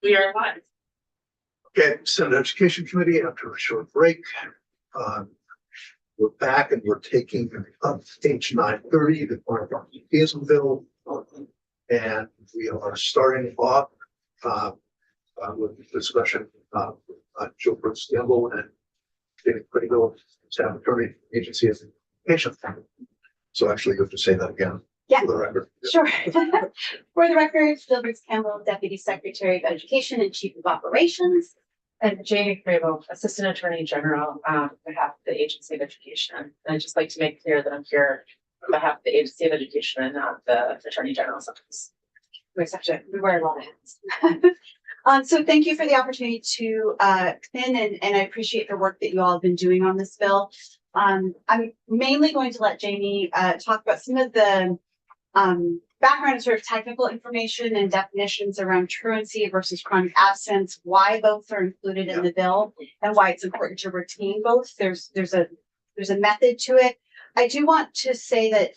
We are live. Okay, Senate Education Committee, after a short break, we're back and we're taking up page 930, the Quantum Bill, and we are starting off with discussion on Joe Brooks Gamble and David Critical, staff attorney, agency of education. So actually, you have to say that again. Yeah, for the record. sure. For the record, Jill Brooks Campbell, Deputy Secretary of Education and Chief of Operations. And Jamie Crable, Assistant Attorney General on behalf of the Agency of Education. And I'd just like to make clear that I'm here on behalf of the Agency of Education and not the Attorney General's office. We wear a lot of hats. So thank you for the opportunity to come in, and I appreciate the work that you all have been doing on this bill. I'm mainly going to let Jamie talk about some of the background and sort of technical information and definitions around truancy versus chronic absence, why both are included in the bill, and why it's important to retain both. There's a method to it. I do want to say that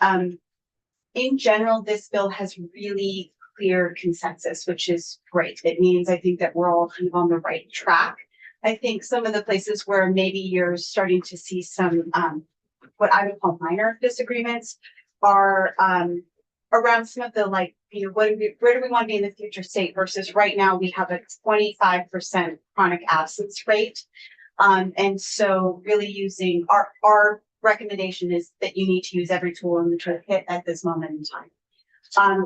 in general, this bill has really clear consensus, which is great. It means I think that we're all kind of on the right track. I think some of the places where maybe you're starting to see some what I would call minor disagreements are around some of the where do we want to be in the future state versus right now we have a 25% chronic absence rate. And so really using our recommendation is that you need to use every tool in the toolkit at this moment in time.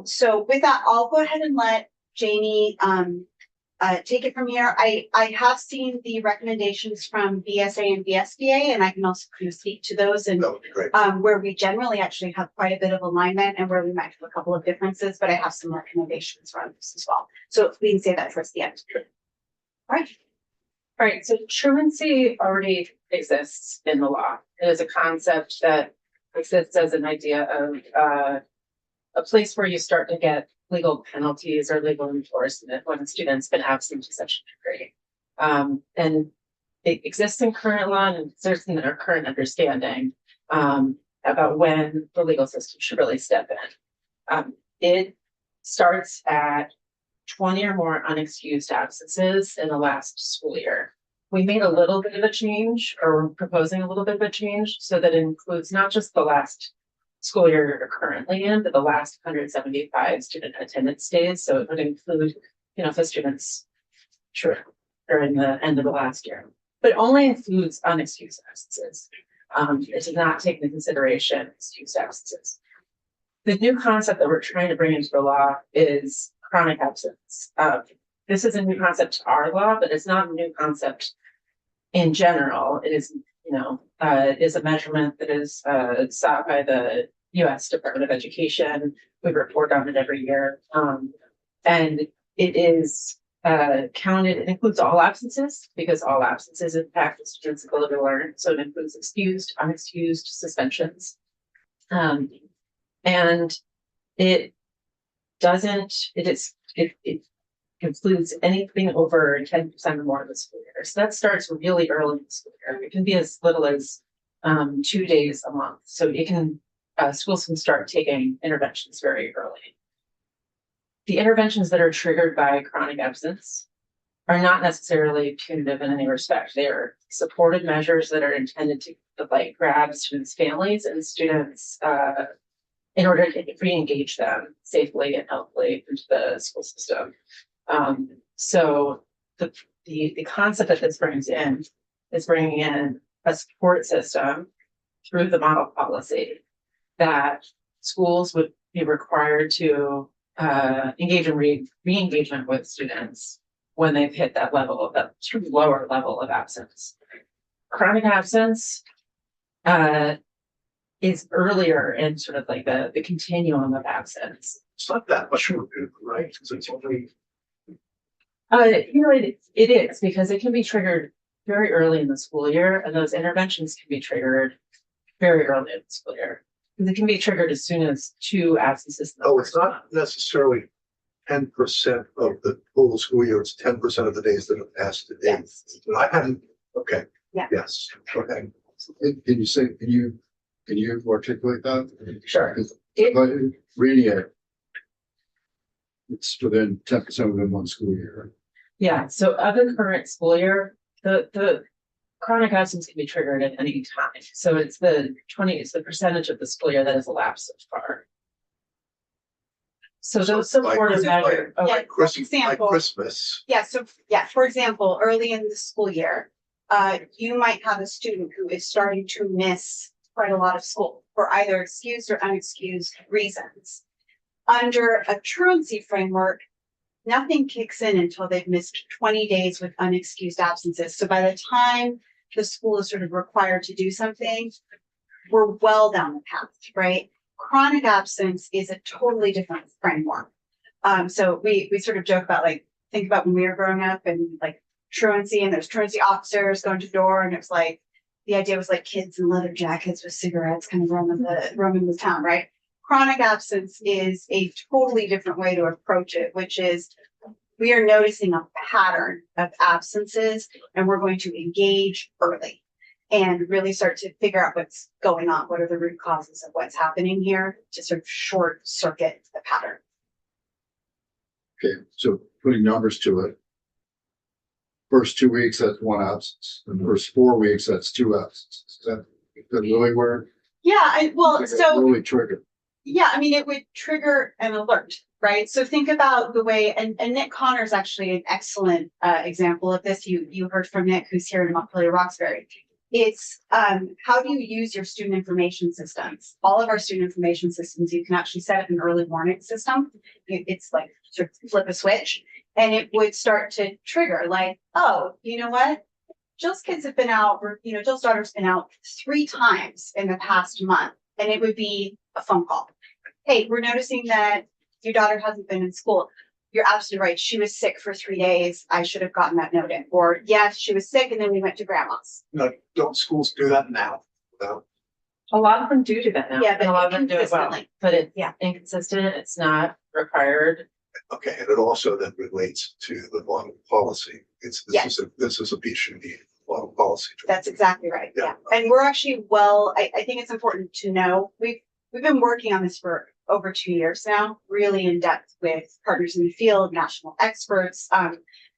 So with that, I'll go ahead and let Jamie take it from here. I have seen the recommendations from BSA and BSBA, and I can also kind of speak to those and That would be great. where we generally actually have quite a bit of alignment and where we might have a couple of differences, but I have some recommendations from this as well. So we can say that towards the end. All right. All right, so truancy already exists in the law. It is a concept that exists as an idea of a place where you start to get legal penalties or legal enforcement when a student's been absent to such a degree. And it exists in current law and there's in our current understanding about when the legal system should really step in. It starts at 20 or more unexcused absences in the last school year. We made a little bit of a change, or we're proposing a little bit of a change, so that it includes not just the last school year you're currently in, but the last 175 student attendance days. So it would include, if the students are in the end of the last year, but only includes unexcused absences. It does not take into consideration excused absences. The new concept that we're trying to bring into the law is chronic absence. This is a new concept to our law, but it's not a new concept in general. It is, it is a measurement that is sought by the U.S. Department of Education. We report on it every year. And it is counted, it includes all absences because all absences impact the student's ability to learn. So it includes excused, unexcused, suspensions. And it includes anything over 10% or more of the school year. So that starts really early in the school year. It can be as little as 2 days a month. So it can schools can start taking interventions very early. The interventions that are triggered by chronic absence are not necessarily punitive in any respect. They are supported measures that are intended to grab students' families and students in order to re-engage them safely and healthily into the school system. So the concept that this brings in is bringing in a support system through the model policy that schools would be required to engage in re-engagement with students when they've hit that lower level of absence. Chronic absence is earlier in sort of the continuum of absence. It's not that much removed, right? Because it's only it is because it can be triggered very early in the school year, and those interventions can be triggered very early in the school year. It can be triggered as soon as 2 absences. it's not necessarily 10% of the total school year. It's 10% of the days that have passed to date. Yes. I hadn't. Okay. Yeah. Yes. Okay. Can you articulate that? Sure. But reading it, it's within 10% within one school year. Yeah, so of the current school year, the chronic absence can be triggered at any time. So it's it's the percentage of the school year that has elapsed so far. So So those supportive like- measures. Yeah. Like Christmas, like Example. Christmas, Yeah, so, yeah, for example, early in the school year, you might have a student who is starting to miss quite a lot of school for either excused or unexcused reasons. Under a truancy framework, nothing kicks in until they've missed 20 days with unexcused absences. So by the time the school is sort of required to do something, we're well down the path, right? Chronic absence is a totally different framework. So we sort of joke about, like, think about when we were growing up and like truancy, and there's truancy officers going to the door, and it's like the idea was like kids in leather jackets with cigarettes kind of roaming the town, right? Chronic absence is a totally different way to approach it, which is we are noticing a pattern of absences, and we're going to engage early and really start to figure out what's going on. What are the root causes of what's happening here to sort of short circuit the pattern? Okay, so putting numbers to it. First 2 weeks, that's 1 absence. And the first 4 weeks, that's 2 absences. Is that really where? Yeah, Really triggered. yeah, I mean, it would trigger an alert, right? So think about the way, and Nick Connor is actually an excellent example of this. You heard from Nick, who's here in Montpelier Roxbury. It's how do you use your student information systems? All of our student information systems, you can actually set up an early warning system. It's like sort of flip a switch, and it would start to trigger like, oh, you know what? Jill's kids have been out, or Jill's daughter's been out 3 times in the past month, and it would be a phone call. Hey, we're noticing that your daughter hasn't been in school. You're absolutely right. She was sick for 3 days. I should have gotten that note in. Or yes, she was sick, and then we went to grandma's. no, don't schools do that now? No, A lot of them do that now. Yeah, but and a lot of them do it well, inconsistently. but it's Yeah. inconsistent. It's not required. okay, and it also then relates to the law policy. Yes. This is a piece you need, law policy. That's exactly right. Yeah. Yeah. And we're actually I think it's important to know we've been working on this for over 2 years now, really in depth with partners in the field, national experts.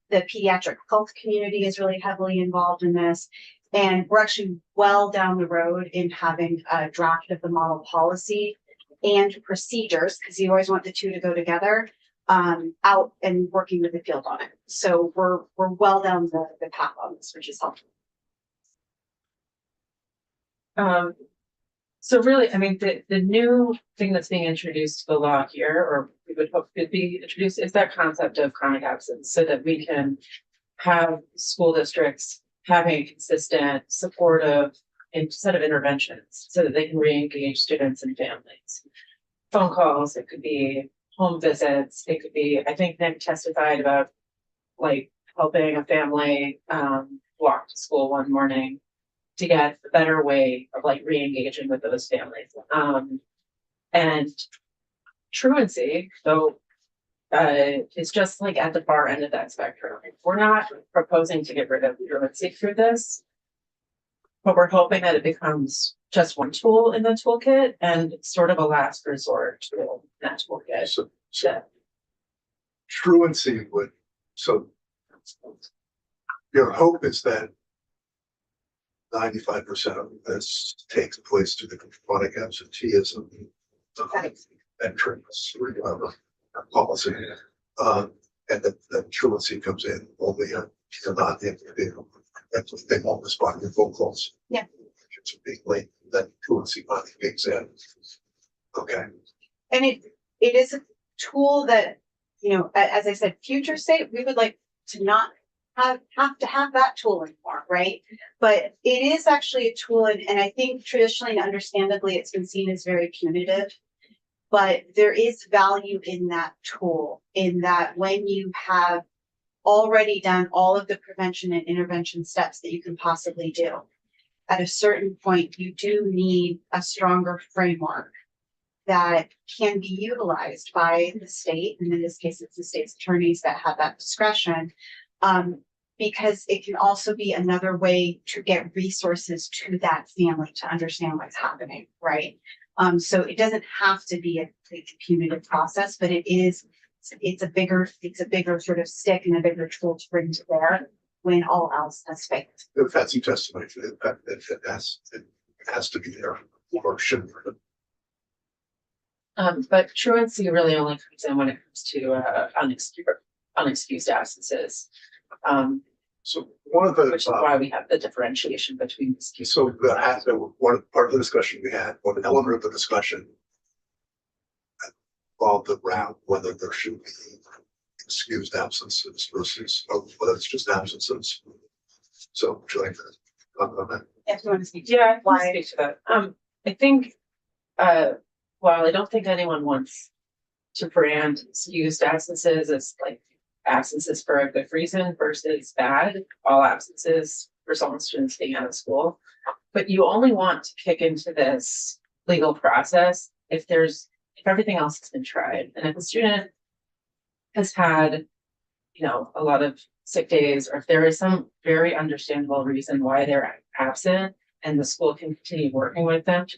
The pediatric health community is really heavily involved in this. And we're actually well down the road in having a draft of the model policy and procedures, because you always want the two to go together, out and working with the field on it. So we're well down the path on this, which is helpful. So really, I mean, the new thing that's being introduced to the law here, or we would hope could be introduced, is that concept of chronic absence, so that we can have school districts having a consistent, supportive set of interventions so that they can re-engage students and families. Phone calls, it could be home visits, it could be, I think Nick testified about like helping a family walk to school one morning to get a better way of like re-engaging with those families. And truancy, though, is just like at the far end of that spectrum. We're not proposing to get rid of truancy through this, but we're hoping that it becomes just one tool in the toolkit and sort of a last resort tool in that toolkit. So Yeah. truancy would, so your hope is that 95% of this takes place through the chronic absenteeism entrance policy, and the truancy comes in only not they won't respond to phone calls. Yeah. It's being late, then truancy finally kicks in. Okay. And it is a tool that, as I said, future state, we would like to not have to have that tool anymore, right? But it is actually a tool, and I think traditionally and understandably it's been seen as very punitive. But there is value in that tool, in that when you have already done all of the prevention and intervention steps that you can possibly do, at a certain point, you do need a stronger framework that can be utilized by the state. And in this case, it's the state's attorneys that have that discretion, because it can also be another way to get resources to that family to understand what's happening, right? So it doesn't have to be a punitive process, but it is it's a bigger sort of stick and a bigger tool to bring to bear when all else has failed. We've had some testimony to the fact that it has to be there or should. But truancy really only comes in when it comes to unexcused absences. So one of the. Which is why we have the differentiation between excused. So that has been part of the discussion we had, one element of the discussion involved around whether there should be excused absences versus, or whether it's just absences. So would you like to talk about that? If you want to speak. Yeah, I can Why? speak to that. I think, while I don't think anyone wants to brand excused absences as like absences for a good reason versus bad, all absences result in students being out of school. But you only want to kick into this legal process if everything else has been tried. And if a student has had, a lot of sick days, or if there is some very understandable reason why they're absent and the school can continue working with them to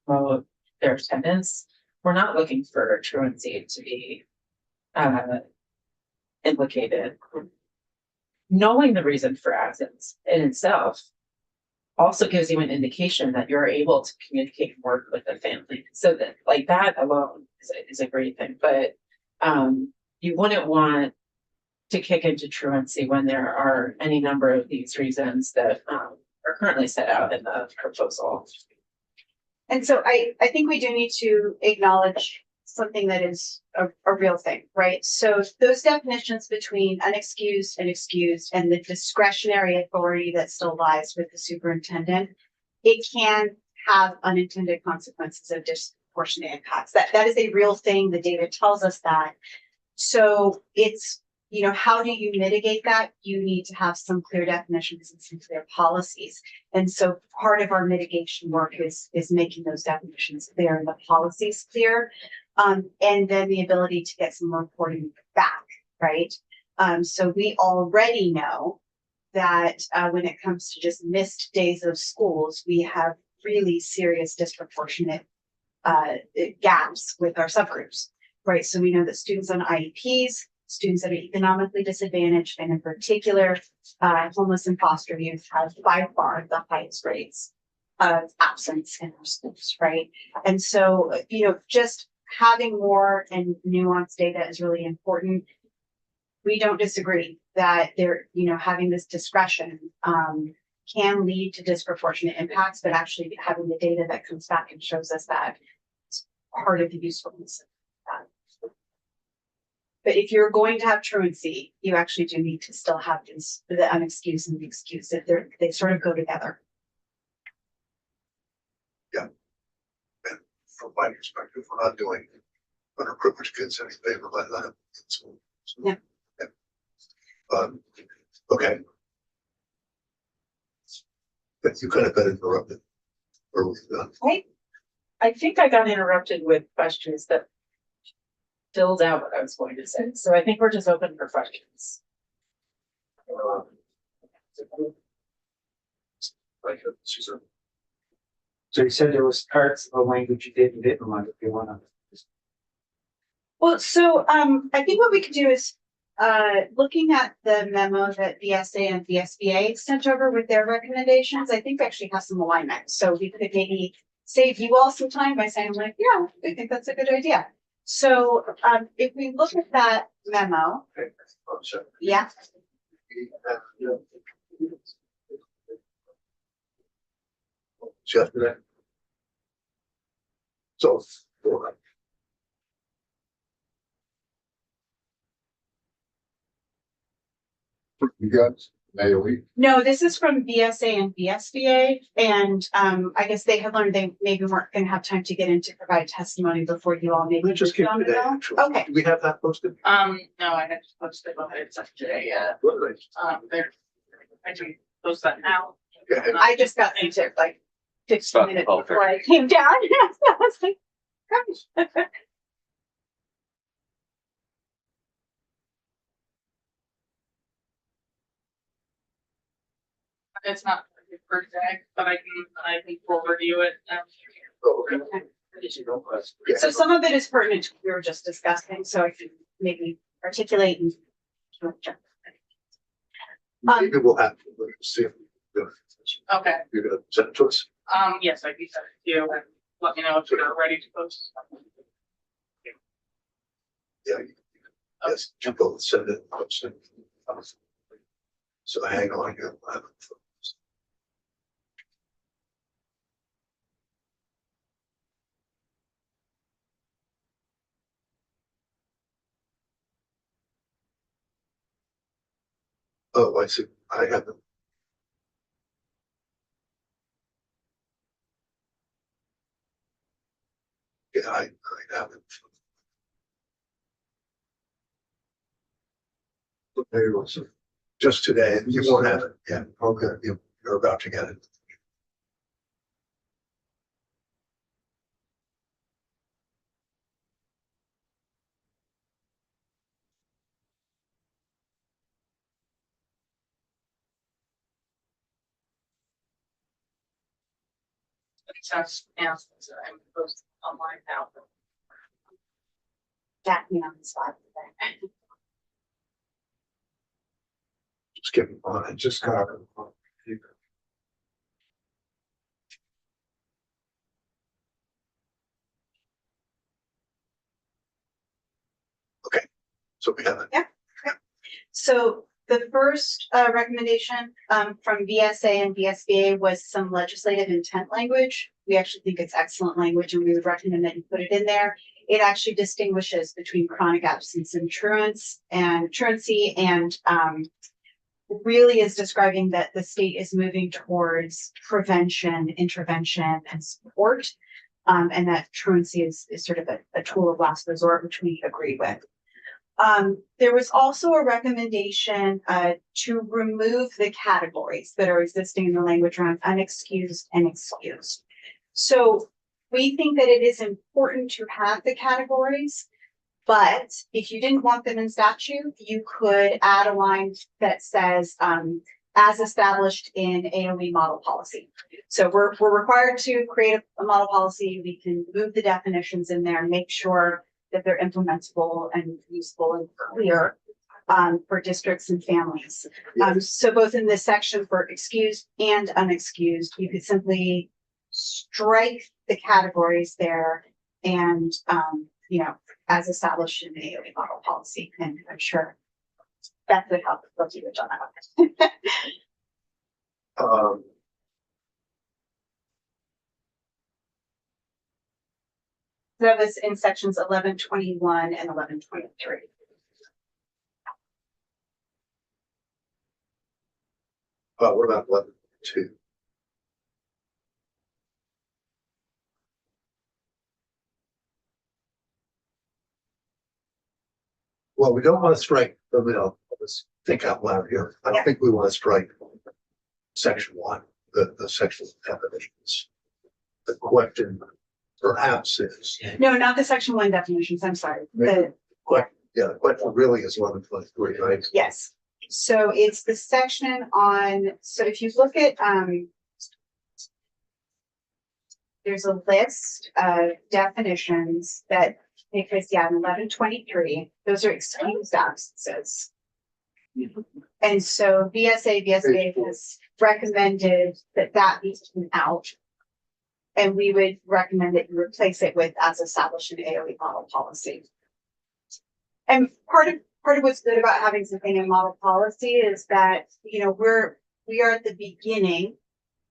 promote their attendance, we're not looking for truancy to be implicated. Knowing the reason for absence in itself also gives you an indication that you're able to communicate and work with the family. So that like that alone is a great thing. But you wouldn't want to kick into truancy when there are any number of these reasons that are currently set out in the proposal. And so I think we do need to acknowledge something that is a real thing, right? So those definitions between unexcused and excused and the discretionary authority that still lies with the superintendent, it can have unintended consequences of disproportionate impacts. That is a real thing. The data tells us that. So it's, how do you mitigate that? You need to have some clear definitions and some clear policies. And so part of our mitigation work is making those definitions clear and the policies clear. And then the ability to get some reporting back, right? So we already know that when it comes to just missed days of schools, we have really serious disproportionate gaps with our subgroups, right? So we know that students on IEPs, students that are economically disadvantaged, and in particular, homeless and foster youth have by far the highest rates of absence in our schools, right? And so, just having more and nuanced data is really important. We don't disagree that having this discretion can lead to disproportionate impacts, but actually having the data that comes back and shows us that is part of the usefulness of that. But if you're going to have truancy, you actually do need to still have the unexcused and the excused. They sort of go together. From my perspective, we're not doing underprivileged kids any favor by that in school. So, Yeah. Okay. But you kind of got interrupted. Or we done? I think I got interrupted with questions that filled out what I was going to say. So I think we're just open for questions. Susan. So you said there was parts of the language you didn't want if you wanna. Well, so I think what we could do is looking at the memo that VSA and VSBA sent over with their recommendations, I think actually has some alignment. So we could maybe save you all some time by saying like, yeah, I think that's a good idea. So if we look at that memo, yeah. Yesterday. So. You got Naomi? No, this is from VSA and VSBA, and I guess they had learned they maybe weren't going to have time to get into provide testimony before you all maybe We just moved came on to today, that. actually. Okay. Do we have that posted? No, I had to post it on it today, there, I can post that now. Yeah, and I just got into it like 15 About minutes 12:30. before I came down. I was like, gosh. It's not your first day, but I can forward you it. oh, okay. So some of it is pertinent to what we were just discussing, so I can maybe articulate and. Maybe we'll have to see if Okay, you're gonna send it to us. yes, I can send it to you and let me know if you're ready to post. Yeah. Yes, you both send it. I'll send it. So hang on here. I'll have it. Oh, I see. I haven't. Yeah, I haven't. There you go. Just today, you won't have it. Yeah, okay, you're about to get it. Success announcements that I'm posting online now. Got me on the spot. Just give it on. Just kind of. Okay, so we have it. So the first recommendation from VSA and VSBA was some legislative intent language. We actually think it's excellent language and we would recommend that you put it in there. It actually distinguishes between chronic absence and truancy and really is describing that the state is moving towards prevention, intervention, and support. And that truancy is sort of a tool of last resort, which we agree with. There was also a recommendation to remove the categories that are existing in the language around unexcused and excused. So we think that it is important to have the categories, but if you didn't want them in statute, you could add a line that says, as established in AOE model policy. So we're required to create a model policy. We can move the definitions in there and make sure that they're implementable and useful and clear for districts and families. So both in this section for excused and unexcused, you could simply strike the categories there and, as established in the AOE model policy. And I'm sure that would help both you and John out. That was in sections 1121 and 1123. What about 11.2? Well, we don't want to strike the middle. Let's think out loud here. I don't think we want to strike section 1, the section definitions. The question perhaps is. No, not the section 1 definitions. I'm sorry. The question really is 11.3, right? Yes. So it's the section on, so if you look at, there's a list of definitions that take place, in 1123. Those are excused absences. And so VSA has recommended that be taken out. And we would recommend that you replace it with as established in AOE model policy. And part of what's good about having something in model policy is that, we are at the beginning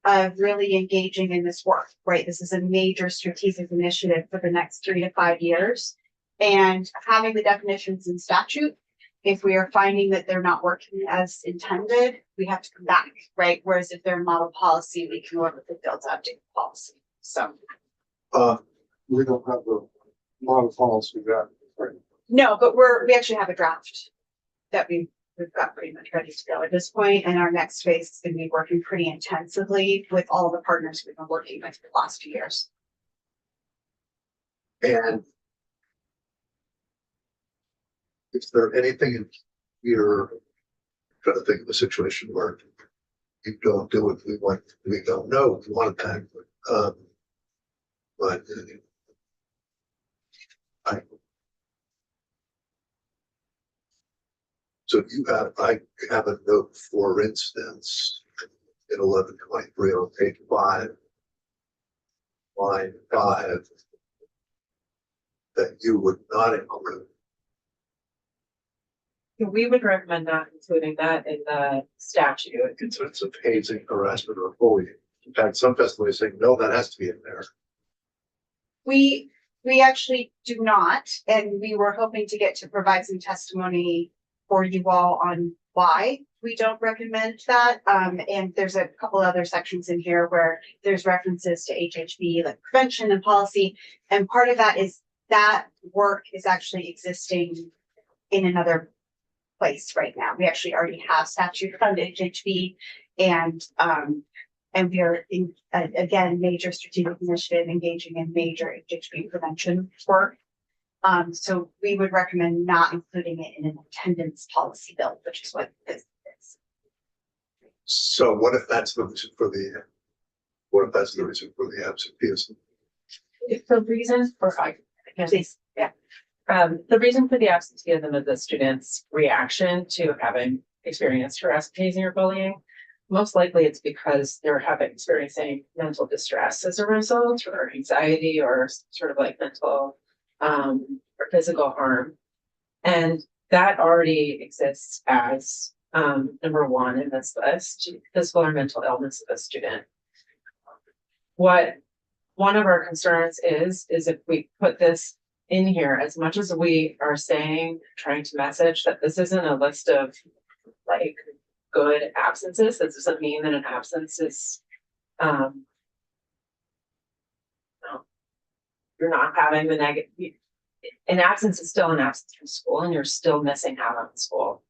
of really engaging in this work, right? This is a major strategic initiative for the next 3 to 5 years. And having the definitions in statute, if we are finding that they're not working as intended, we have to come back, right? Whereas if they're in model policy, we can work with the field to update the policy. So We don't have the model policy that, right? no, but we actually have a draft that we've got pretty much ready to go at this point. And our next phase is going to be working pretty intensively with all the partners we've been working with for the last 2 years. And is there anything in here, trying to think of a situation where you don't do what we want, we don't know what we want to, but So I have a note, for instance, in 1123 on page 5, line 5, that you would not include. We would recommend not including that in the statute. Incidents of hazing, harassment, or bullying. In fact, some testimonies saying, no, that has to be in there. We actually do not, and we were hoping to get to provide some testimony for you all on why we don't recommend that. And there's a couple other sections in here where there's references to HHB, like prevention and policy. And part of that is that work is actually existing in another place right now. We actually already have statute funded HHB, and we are in, again, major strategic initiative engaging in major HHB prevention work. So we would recommend not including it in an attendance policy bill, which is what this is. So what if that's the reason for the absenteeism? If the reason for, Please, yeah. the reason for the absenteeism of the student's reaction to having experienced harassment, hazing, or bullying, most likely it's because they're experiencing mental distress as a result, or anxiety, or sort of like mental or physical harm. And that already exists as number one in this list, physical or mental illness of a student. What one of our concerns is if we put this in here, as much as we are saying, trying to message that this isn't a list of like good absences, that doesn't mean that an absence is, you're not having the negative, an absence is still an absence from school, and you're still missing out on school.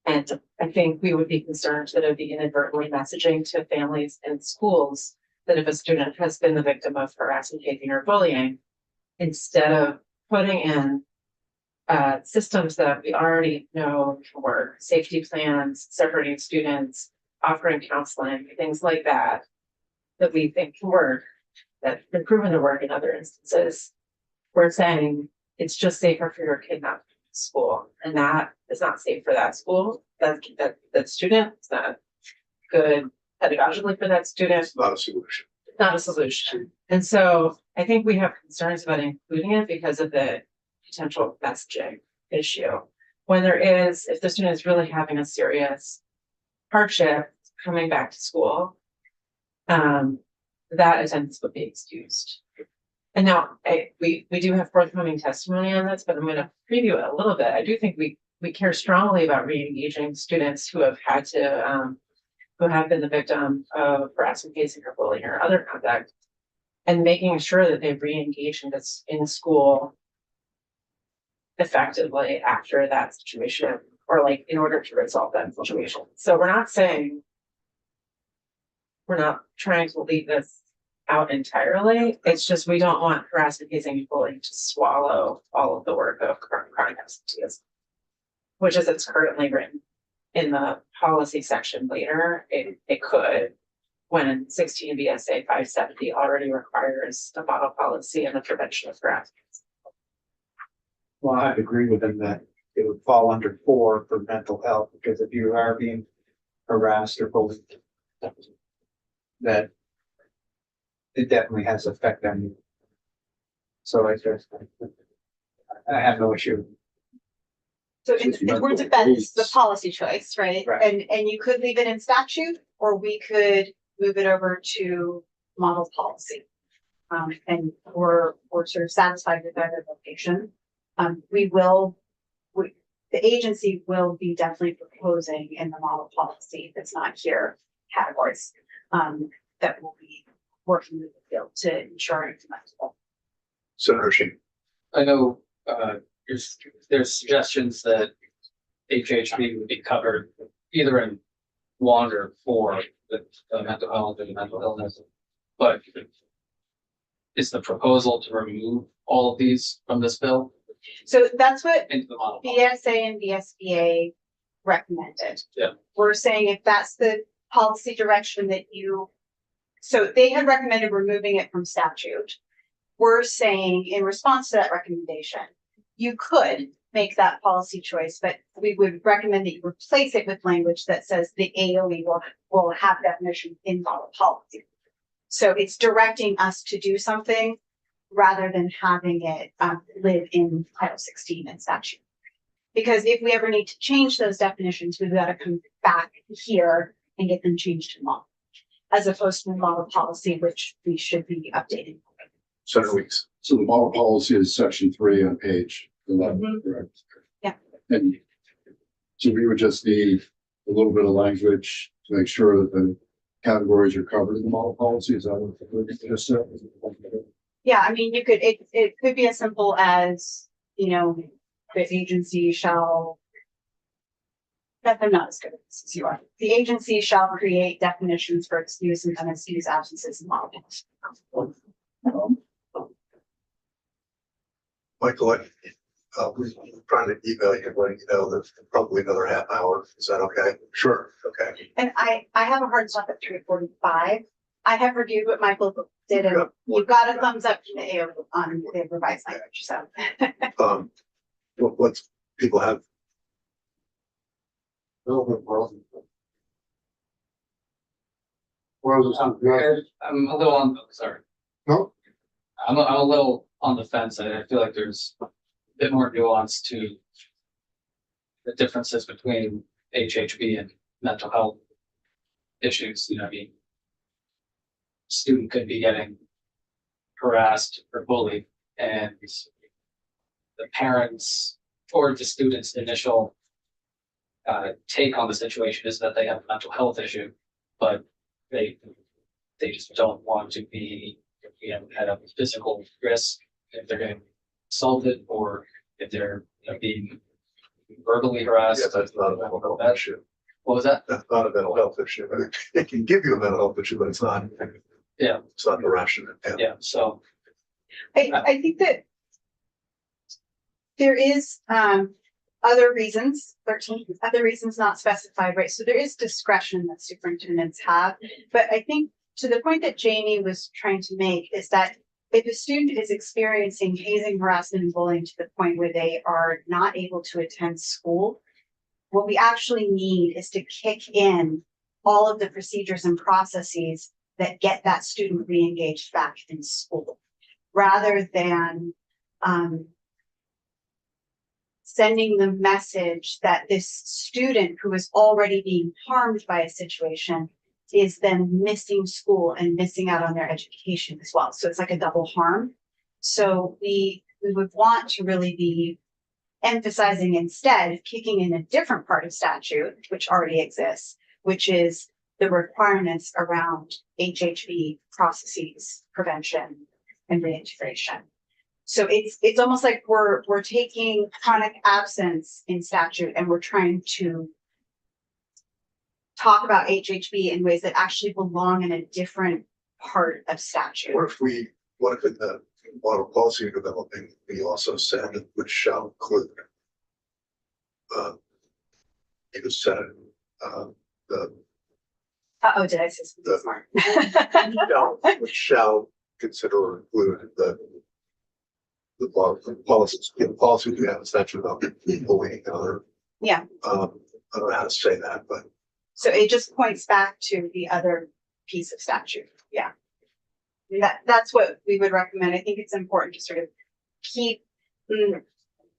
And I think we would be concerned that it would be inadvertently messaging to families and schools that if a student has been the victim of harassment, hazing, or bullying, instead of putting in systems that we already know can work, safety plans, separating students, offering counseling, things like that, that we think can work, that have been proven to work in other instances, we're saying it's just safer for your kid not to go to school. And that is not safe for that school, that student. It's not good pedagogically for that student. It's not a solution. Not a solution. And so I think we have concerns about including it because of the potential messaging issue. When there is, if the student is really having a serious hardship coming back to school, that attendance would be excused. And now we do have forthcoming testimony on this, but I'm going to preview it a little bit. I do think we care strongly about re-engaging students who have had to, who have been the victim of harassment, hazing, or bullying, or other conduct, and making sure that they re-engage in school effectively after that situation, or like in order to resolve that situation. So we're not saying, we're not trying to leave this out entirely. It's just we don't want harassment, hazing, and bullying to swallow all of the work of chronic absenteeism, which is it's currently written in the policy section later. It could, when 16 VSA 570 already requires a model policy and the prevention of harassment. Well, I'd agree with him that it would fall under 4 for mental health, because if you are being harassed or bullied, that it definitely has effect on you. So I have no issue. So in words of Ben, it's the policy choice, right? Right. And you could leave it in statute, or we could move it over to model policy. And we're sort of satisfied with either location. The agency will be definitely proposing in the model policy, if it's not here, categories that will be working with the field to ensure implementable. Senator Sheen. I know there's suggestions that HHB would be covered either in 1 or 4, the mental health or the mental illness. But is the proposal to remove all of these from this bill So that's what into the model policy? BSA and BSBA recommended. Yeah. We're saying if that's the policy direction that so they had recommended removing it from statute. We're saying in response to that recommendation, you could make that policy choice, but we would recommend that you replace it with language that says the AOE will have definition in model policy. So it's directing us to do something rather than having it live in Title 16 and statute. Because if we ever need to change those definitions, we've got to come back here and get them changed in law, as opposed to model policy, which we should be updating. Center weeks. So the model policy is section 3 on page 11, correct? Yeah. And so we would just need a little bit of language to make sure that the categories are covered in the model policy. Is that what you just said? Yeah, I mean, it could be as simple as, you know, the agency shall. That I'm not as good at this as you are. The agency shall create definitions for excuse and unexcused absences in model policy. Michael, we're trying to email you, letting you know there's probably another half hour. Is that okay? Sure. Okay. And I have a hard stop at 3:45. I have reviewed what Michael did, and you got a thumbs up from the AO on the revised language, so. What's people have? I'm a little on, sorry. No. I'm a little on the fence. I feel like there's a bit more nuance to the differences between HHB and mental health issues. You know, I mean, student could be getting harassed or bullied, and the parents or the student's initial take on the situation is that they have a mental health issue, but they just don't want to be, you know, at a physical risk if they're getting assaulted or if they're, you know, being verbally harassed. Yeah, that's not a mental health issue. What was that? That's not a mental health issue. I mean, it can give you a mental health issue, but it's not. Yeah. It's not irrational. Yeah, so I think that there is other reasons, 13 other reasons not specified, right? So there is discretion that superintendents have, but I think to the point that Jamie was trying to make is that if a student is experiencing hazing, harassment, and bullying to the point where they are not able to attend school, what we actually need is to kick in all of the procedures and processes that get that student re-engaged back in school, rather than sending the message that this student who is already being harmed by a situation is then missing school and missing out on their education as well. So it's like a double harm. So we would want to really be emphasizing instead kicking in a different part of statute, which already exists, which is the requirements around HHB processes, prevention, and reintegration. So it's almost like we're taking chronic absence in statute and we're trying to talk about HHB in ways that actually belong in a different part of statute. What if in the model policy developing, we also said which shall include you said the Uh-oh, did I say something smart? which shall consider or include the policies, the policy we have in statute about bullying and other. Yeah. I don't know how to say that, but So it just points back to the other piece of statute. Yeah. That's what we would recommend. I think it's important to sort of keep,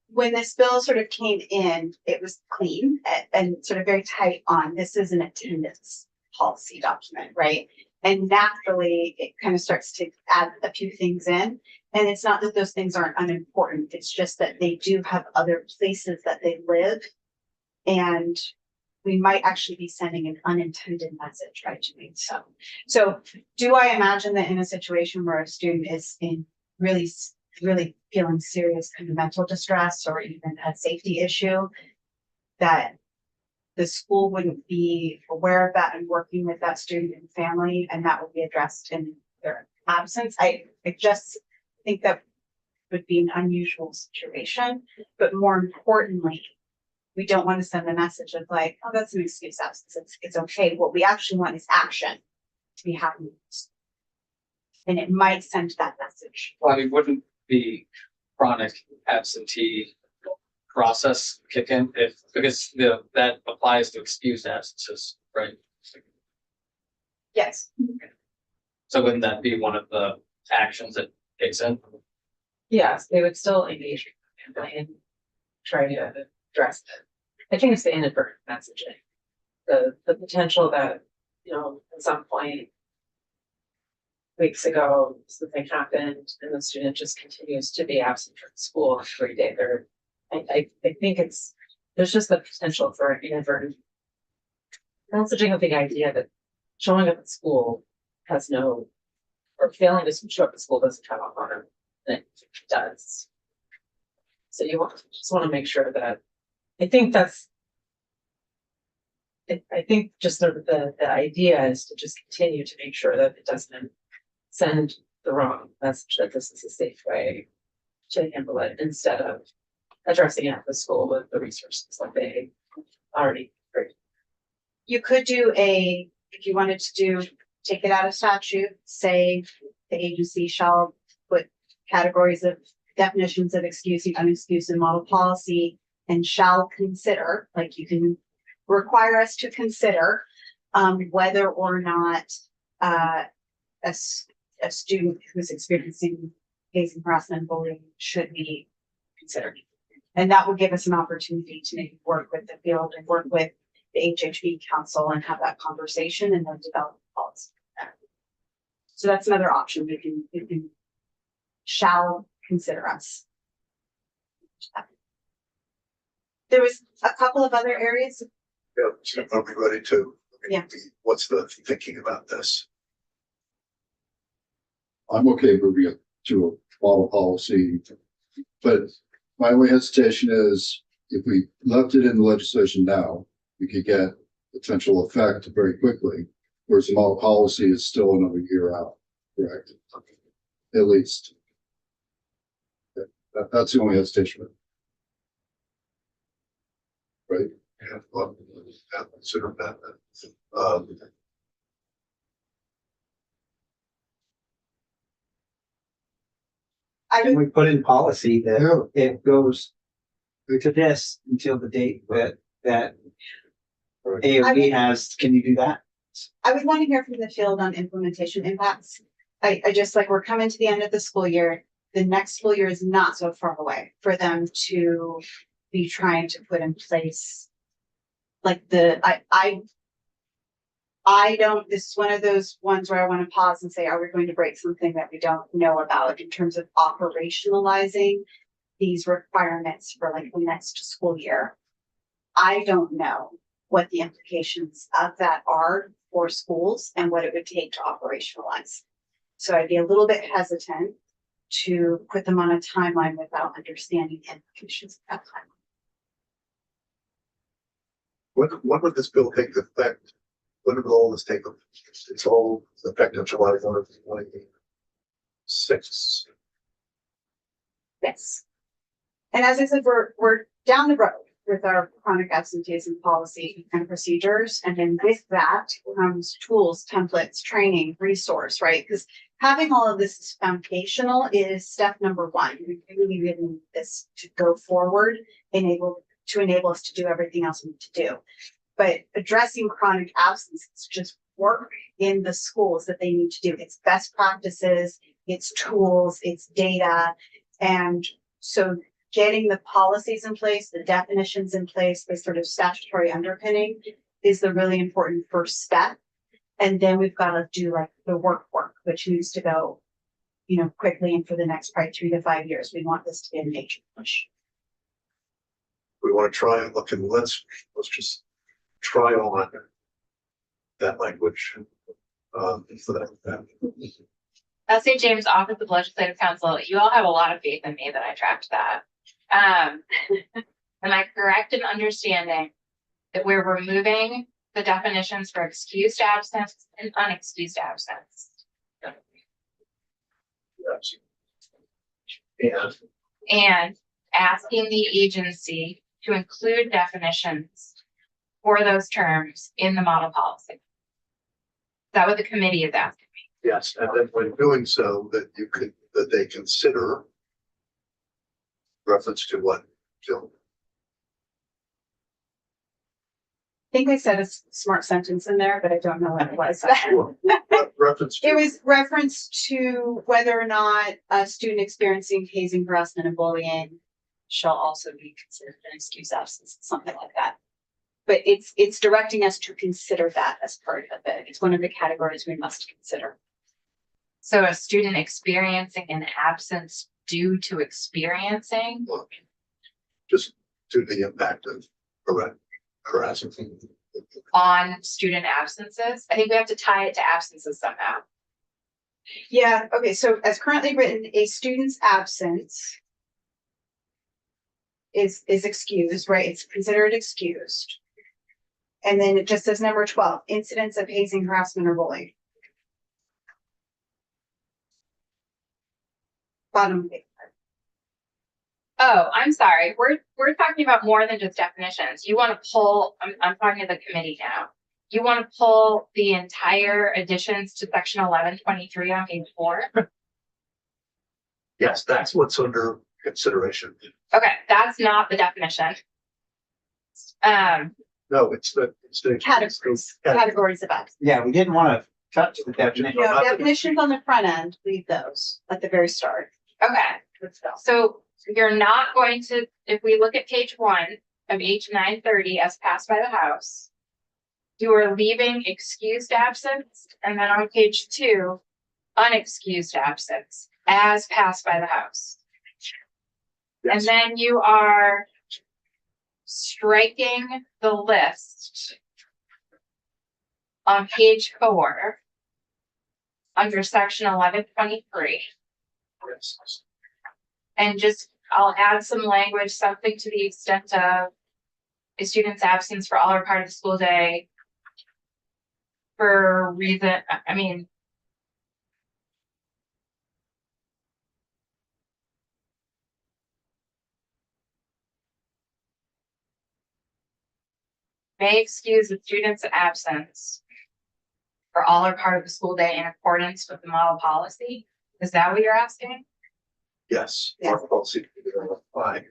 when this bill sort of came in, it was clean and sort of very tight on, this is an attendance policy document, right? And naturally, it kind of starts to add a few things in. And it's not that those things aren't unimportant. It's just that they do have other places that they live. And we might actually be sending an unintended message by doing so. So do I imagine that in a situation where a student is in really feeling serious kind of mental distress or even a safety issue, that the school wouldn't be aware of that and working with that student and family, and that would be addressed in their absence? I just think that would be an unusual situation, but more importantly, we don't want to send the message of like, oh, that's an excuse absence. It's okay. What we actually want is action to be happening. And it might send that message. well, I mean, wouldn't the chronic absentee process kick in if, because that applies to excused absences, right? Yes. So wouldn't that be one of the actions that kicks in? Yes, they would still engage with the family and try to address it. I think it's the inadvertent messaging. The potential that, you know, at some point weeks ago, something happened and the student just continues to be absent from school every day. I think there's just the potential for an inadvertent messaging of the idea that showing up at school has no, or failing to show up at school doesn't have a harm, and it does. So just want to make sure that, I think that's, I think just the idea is to just continue to make sure that it doesn't send the wrong message that this is a safe way to handle it instead of addressing it at the school with the resources like they already created. You could if you wanted to take it out of statute, say the agency shall put categories of definitions of excused and unexcused in model policy and shall consider, like you can require us to consider whether or not a student who's experiencing hazing, harassment, and bullying should be considered. And that would give us an opportunity to maybe work with the field and work with the HHB council and have that conversation and then develop a policy. So that's another option. We can shall consider us. There was a couple of other areas. Yeah, so are we ready to? Yeah. What's the thinking about this? I'm okay moving it to a model policy, but my only hesitation is if we left it in the legislation now, we could get potential effect very quickly, whereas the model policy is still another year out, correct? At least. That's the only hesitation. Right? Yeah, well, consider that. I Can would, we put in policy that it goes to this until the date that AOB has, can you do that? I would want to hear from the field on implementation impacts. I just like, we're coming to the end of the school year. The next school year is not so far away for them to be trying to put in place. Like I don't, this is one of those ones where I want to pause and say, are we going to break something that we don't know about in terms of operationalizing these requirements for like the next school year? I don't know what the implications of that are for schools and what it would take to operationalize. So I'd be a little bit hesitant to put them on a timeline without understanding the implications of that timeline. When would this bill take effect? When would all this take effect? It's all effective July 1, 2026. Yes. And as I said, we're down the road with our chronic absenteeism policy and procedures. And then with that comes tools, templates, training, resource, right? Because having all of this is foundational is step number one. We really need this to go forward, enable us to do everything else we need to do. But addressing chronic absence is just work in the schools that they need to do. It's best practices, it's tools, it's data. And so getting the policies in place, the definitions in place, the sort of statutory underpinning is the really important first step. And then we've got to do like the work, which needs to go, you know, quickly and for the next probably 3 to 5 years. We want this to be a major push. We want to try and look and let's just try on that language. For that. St. James Office of Legislative Counsel, you all have a lot of faith in me that I tracked that. Am I correct in understanding that we're removing the definitions for excused absence and unexcused absence? Yes. And asking the agency to include definitions for those terms in the model policy? Is that what the committee is asking me? Yes, and then when doing so, that they consider reference to what Jill think I said a smart sentence in there, but I don't know what it was. Reference. It was reference to whether or not a student experiencing hazing, harassment, and bullying shall also be considered an excused absence, something like that. But it's directing us to consider that as part of it. It's one of the categories we must consider. So a student experiencing an absence due to experiencing, Just to the impact of harassment. on student absences. I think we have to tie it to absences somehow. Yeah, okay, so as currently written, a student's absence is excused, right? It's considered excused. And then it just says number 12, incidents of hazing, harassment, or bullying. Bottom. Oh, I'm sorry. We're talking about more than just definitions. You want to pull, I'm talking to the committee now. You want to pull the entire additions to section 1123 on page 4? Yes, that's what's under consideration. Okay, that's not the definition. No, it's the Categories of absence. Yeah, we didn't want to touch the definition. No, definitions on the front end, leave those at the very start. Okay, Let's go. so you're not going to, if we look at page 1 of H 930 as passed by the House, you are leaving excused absence, and then on page 2, unexcused absence as passed by the House. And then you are striking the list on page 4 under section 1123. And just, I'll add some language, something to the extent of a student's absence for all or part of the school day for reason, I mean, may excuse the student's absence for all or part of the school day in accordance with the model policy. Is that what you're asking? Yes. Yes. Our policy. By.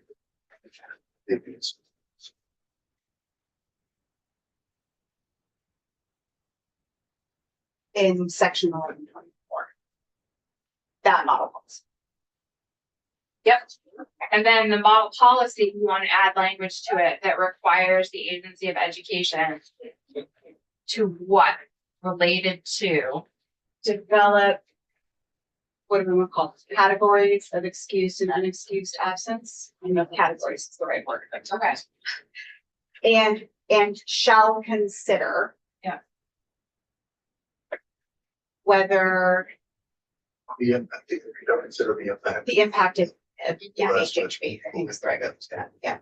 In section 1124. That model policy. Yep. And then the model policy, you want to add language to it that requires the agency of education to what? Related to? Develop, what do we want to call it? Categories of excused and unexcused absence. I know categories is the right word. but- Okay. And shall consider. Yeah. Whether The impact, you don't consider the impact. the impact of yeah, Harassment. HHB, I think is the right word for that, yeah.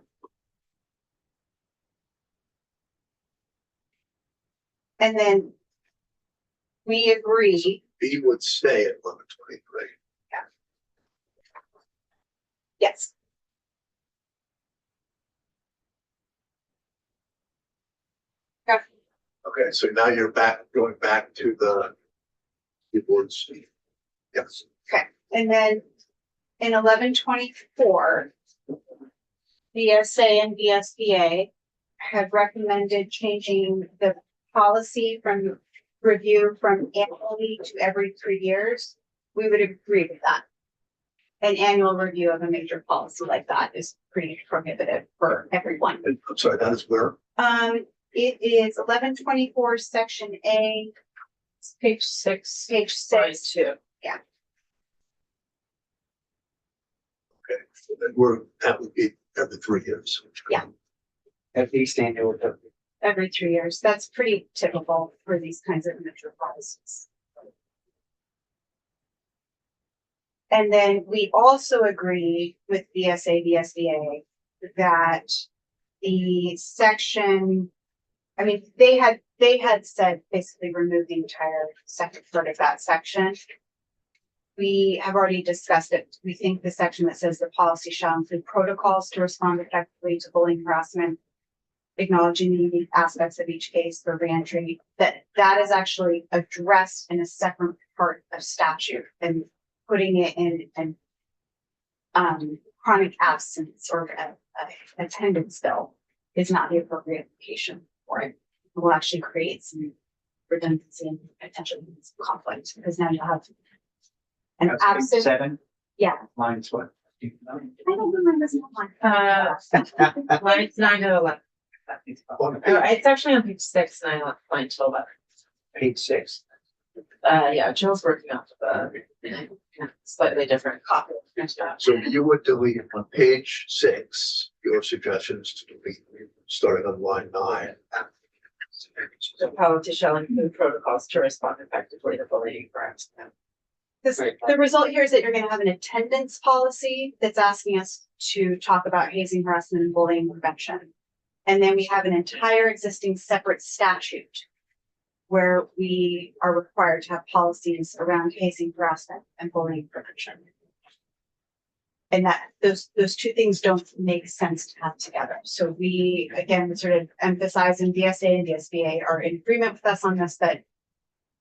And then we agree, B would stay at 1123. yes, Okay, so now you're going back to the boards. Yes. and then in 1124. BSA and BSBA have recommended changing the policy from review from annually to every 3 years. We would agree with that. An annual review of a major policy like that is pretty prohibitive for everyone. And I'm sorry, that is where? It is 1124, section A, Page 6. page Line 6. 2. Okay, so then that would be every 3 years. At least annual. Every 3 years. That's pretty typical for these kinds of major policies. And then we also agree with BSA, BSBA that the section, I mean, they had said basically remove the entire second part of that section. We have already discussed it. We think the section that says the policy shall include protocols to respond effectively to bullying, harassment, acknowledging the unique aspects of each case for reentry, that is actually addressed in a separate part of statute, and putting it in chronic absence or attendance bill is not the appropriate location for it. will actually create some redundancy and potential conflict, because now you have an That's page absent, 7, yeah. mine's what? I don't remember this one. Lines 9 to 11. On It's actually on page 6, 9 to 11. Page 6. Yeah, Jill's working off of a slightly different copy. So you would delete on page 6, your suggestions to delete, starting on line 9. The policy shall include protocols to respond effectively to bullying crimes. Because Right. the result here is that you're gonna have an attendance policy that's asking us to talk about hazing, harassment, and bullying prevention. And then we have an entire existing separate statute where we are required to have policies around hazing, harassment, and bullying prevention. And that, those two things don't make sense to have together. So we, again, sort of emphasize, and DSA and DSBA are in agreement with us on this, that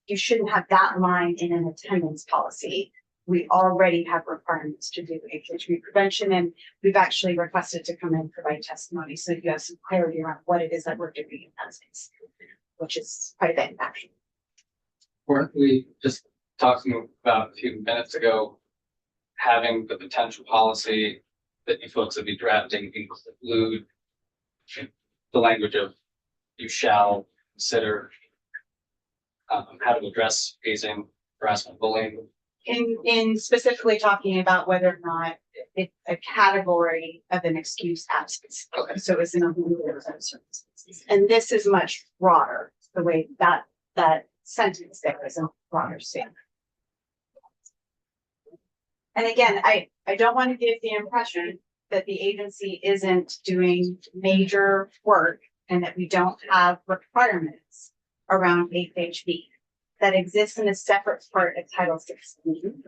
you shouldn't have that line in an attendance policy. We already have requirements to do HHV prevention, and we've actually requested to come in and provide testimony, so you have some clarity around what it is that we're doing in that space, which is quite a bit, actually. Weren't we just talking about a few minutes ago, having the potential policy that you folks would be drafting include the language of you shall consider how to address hazing, harassment, bullying? In specifically talking about whether or not it's a category of an excused absence. Okay. So it's in a whole other set of circumstances. And this is much broader, the way that sentence there is a broader statement. And again, I don't want to give the impression that the agency isn't doing major work and that we don't have requirements around HHV that exists in a separate part of Title 16.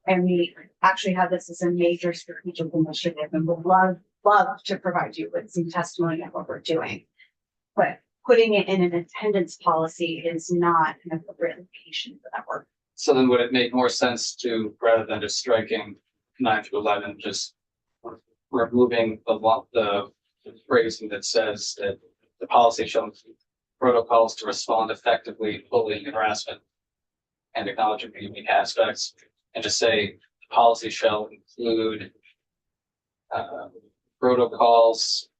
And we actually have this as a major strategic initiative, and would love to provide you with some testimony of what we're doing. But putting it in an attendance policy is not an appropriate location for that work. So then would it make more sense to, rather than just striking 9 to 11, just removing the phrasing that says that the policy shall include protocols to respond effectively to bullying and harassment and acknowledging the unique aspects, and just say the policy shall include protocols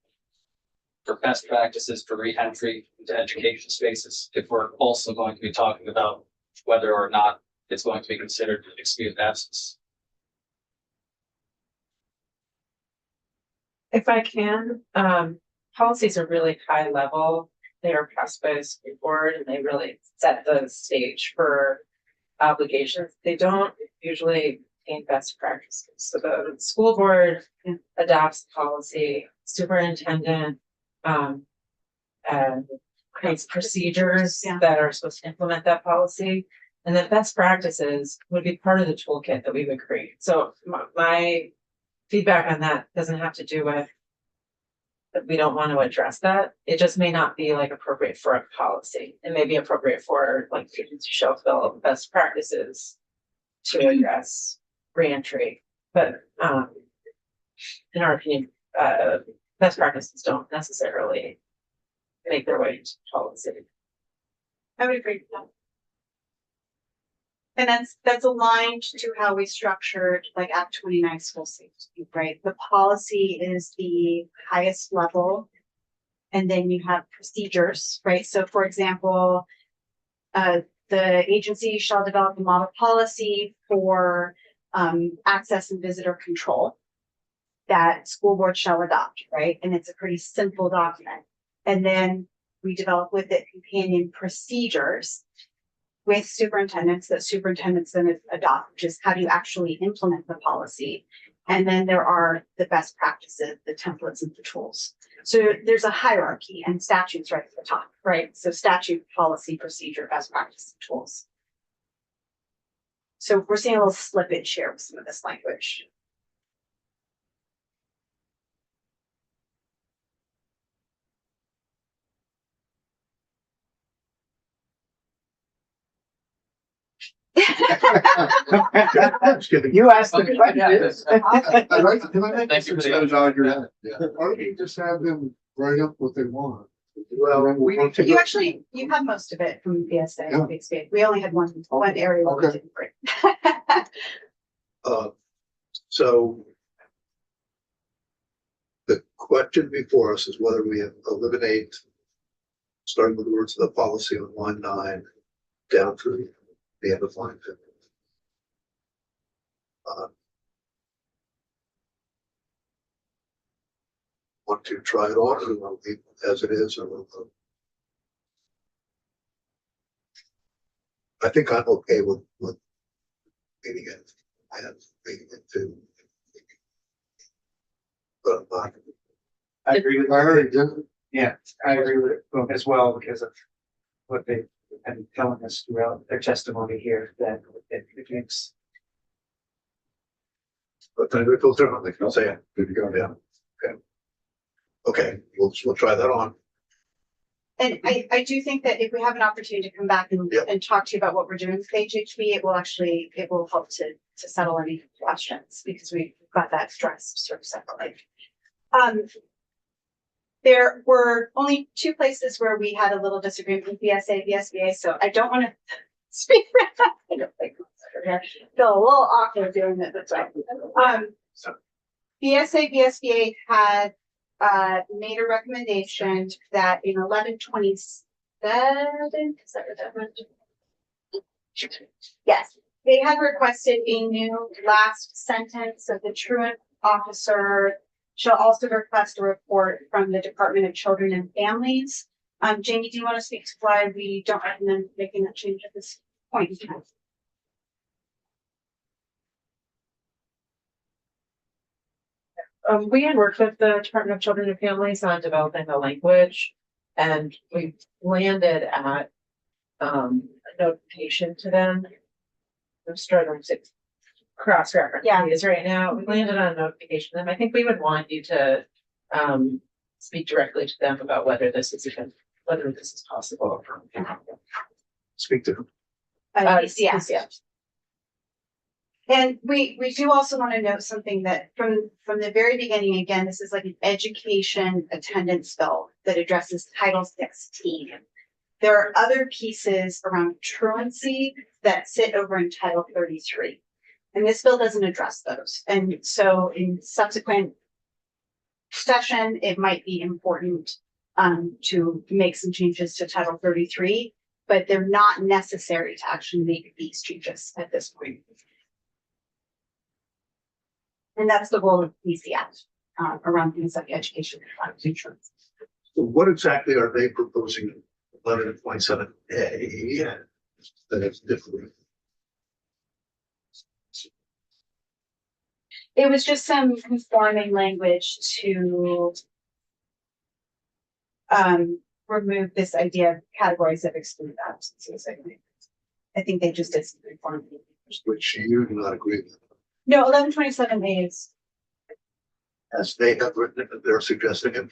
for best practices for re-entry into education spaces, if we're also going to be talking about whether or not it's going to be considered an excused absence. If I can, policies are really high level. They are passed by a school board and they really set the stage for obligations. They don't usually contain best practices. So the school board adopts the policy, superintendent, creates procedures Yeah. that are supposed to implement that policy. And the best practices would be part of the toolkit that we would create. So my feedback on that doesn't have to do with that we don't want to address that. It just may not be like appropriate for a policy. It may be appropriate for like students who shall develop best practices to address reentry. But in our opinion, best practices don't necessarily make their way into policy. I would agree with that. And that's aligned to how we structured like Act 29 school safety, right? The policy is the highest level. And then you have procedures, right? So for example, the agency shall develop a model policy for access and visitor control that school board shall adopt, right? And it's a pretty simple document. And then we develop with it companion procedures with superintendents that superintendents then adopt, which is how do you actually implement the policy? And then there are the best practices, the templates and the tools. So there's a hierarchy and statutes right at the top, right? So statute, policy, procedure, best practice, tools. So we're seeing a little slippage here with some of this language. Just kidding. You asked the Okay, question. yeah, this- Can I make Thank you for the- percentage on your head? Yeah. Why don't you just have them write up what they want? Well, we need to. You actually, you have most of it from BSA. Yeah. BSA. We only had one area where we Okay. didn't break. So the question before us is whether we eliminate, starting with the words of the policy on line 9, down through the end of line 15. Want to try it on, or want to leave it as it is, or I think I'm okay with leaving it and leaving it to. But I'm not. I agree with, I heard, yeah, I agree with it as well because of what they've been telling us throughout their testimony here, that it makes. But then it goes down, like you say, good to go. yeah, okay, we'll try that on. And I do think that if we have an opportunity to come back and, Yep. and talk to you about what we're doing with HHB, it will help to settle any questions because we've got that stressed sort of separately. There were only 2 places where we had a little disagreement with BSA, VSBA, so I don't want to speak for that. I don't think feel a little awkward doing it this way. BSA, VSBA had made a recommendation that in 1127, is that what that meant? Yes, they had requested a new last sentence of the truant officer shall also request a report from the Department of Children and Families. Jamie, do you want to speak to why we don't recommend making that change at this point? We had worked with the Department of Children and Families on developing the language, and we landed at a notification to them. I'm struggling to cross-reference these right now. We landed on a notification to them. I think we would want you to speak directly to them about whether this is possible. Speak to them. Yes. And we do also want to note something that from the very beginning, again, this is like an education attendance bill that addresses Title 16. There are other pieces around truancy that sit over in Title 33. And this bill doesn't address those. And so in subsequent session, it might be important to make some changes to Title 33, but they're not necessary to actually make these changes at this point. And that's the goal of PCF around things like education and insurance. So what exactly are they proposing in 1127A that is different? It was just some conforming language to remove this idea of categories of excluded absences. I think they just did some conforming. Which you do not agree with. No, 1127A is. As they have written it, they're suggesting it.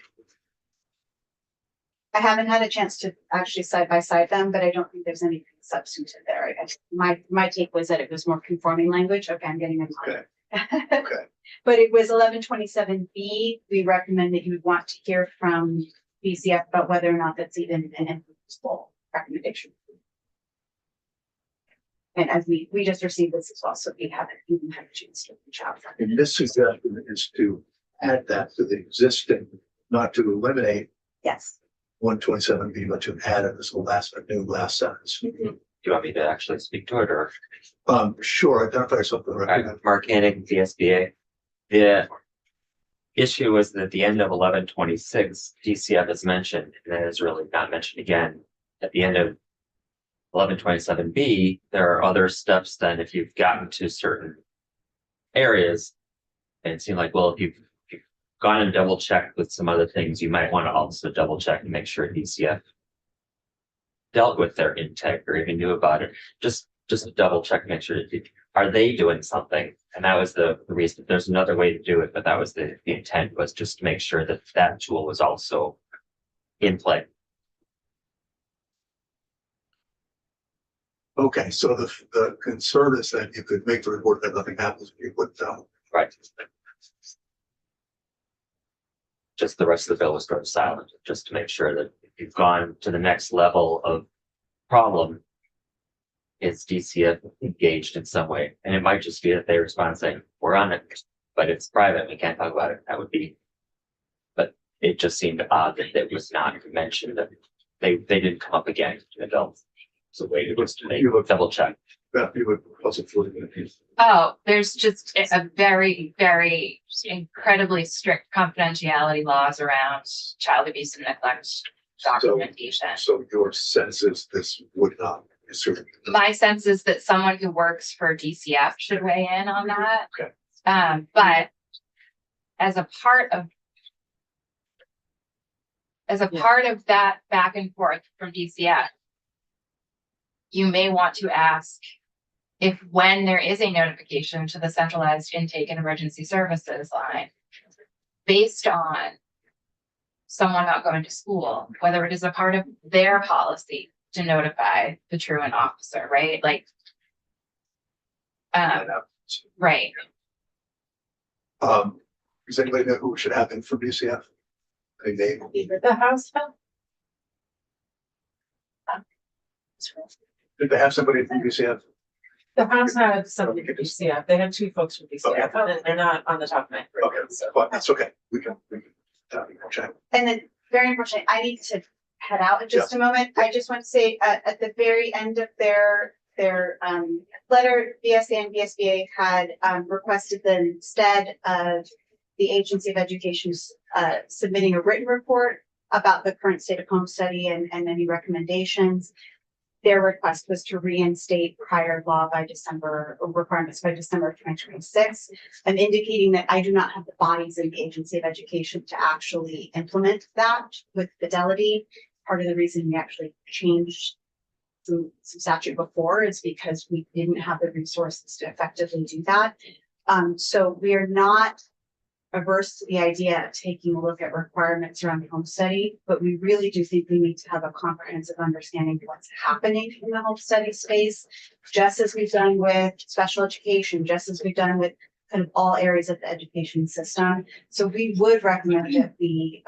I haven't had a chance to actually side by side them, but I don't think there's anything substantive there. I guess my take was that it was more conforming language. Okay, I'm getting in line. Okay. But it was 1127B. We recommend that you would want to hear from BCF about whether or not that's even an enforceable recommendation. And as we just received this as well, so we haven't even had a chance to reach out. And this suggestion is to add that to the existing, not to eliminate Yes. 127B, but to add it as a new last sentence. Do you want me to actually speak to it or? Sure, identify yourself for the record. Mark Hanning, VSBA. The issue was that at the end of 1126, DCF is mentioned, and then it's really not mentioned again. At the end of 1127B, there are other steps then if you've gotten to certain areas. And it seemed like, well, if you've gone and double checked with some other things, you might want to also double check and make sure DCF dealt with their intake or even knew about it. Just double check, make sure are they doing something? And that was the reason. There's another way to do it, but that was the intent, was just to make sure that that tool was also in play. Okay, so the concern is that you could make the report that nothing happens if you put down. Right. Just the rest of the bill was sort of silent, just to make sure that you've gone to the next level of problem. Is DCF engaged in some way? And it might just be that they respond saying, we're on it, but it's private, we can't talk about it. That would be. But it just seemed odd that it was not mentioned, that they didn't come up again, adults. So wait, it was to double check. Beth, you would possibly. Oh, there's just a very, very incredibly strict confidentiality laws around child abuse and neglect documentation. So your sense is this would not be certain. My sense is that someone who works for DCF should weigh in on that. Okay. But as a part of that back and forth from DCF, you may want to ask if when there is a notification to the centralized intake and emergency services line, based on someone not going to school, whether it is a part of their policy to notify the truant officer, right? Like, right. Does anybody know who should have been from DCF? A name? The House bill? Did they have somebody from DCF? The House had somebody from DCF. They had two folks from DCF, and they're not on the top of my. Okay, but that's okay. We can check. And then, very unfortunately, I need to head out in just a moment. I just want to say, at the very end of their letter, BSA and BSBA had requested that instead of the Agency of Education submitting a written report about the current state of home study and any recommendations, their request was to reinstate prior law by December, or requirements by December of 2026. I'm indicating that I do not have the bodies in the Agency of Education to actually implement that with fidelity. Part of the reason we actually changed some statute before is because we didn't have the resources to effectively do that. So we are not averse to the idea of taking a look at requirements around home study, but we really do think we need to have a comprehensive understanding of what's happening in the home study space, just as we've done with special education, just as we've done with kind of all areas of the education system. So we would recommend that we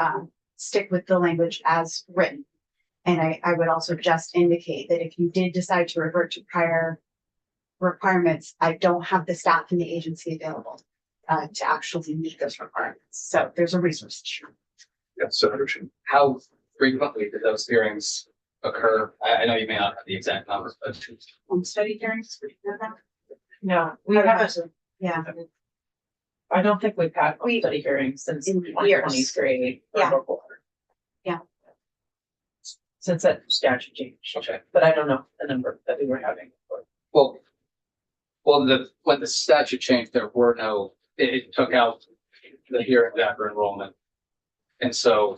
stick with the language as written. And I would also just indicate that if you did decide to revert to prior requirements, I don't have the staff in the agency available to actually meet those requirements. So there's a resource issue. Yes, Senator Shin. How frequently did those hearings occur? I know you may not have the exact numbers, but Home study hearings, we know that? No, we haven't. Yeah. I don't think we've had home study hearings since In 2023. or Yeah. before. Yeah. Since that statute changed. okay. But I don't know the number that we were having. Well, when the statute changed, there were no, it took out the hearing after enrollment. And so,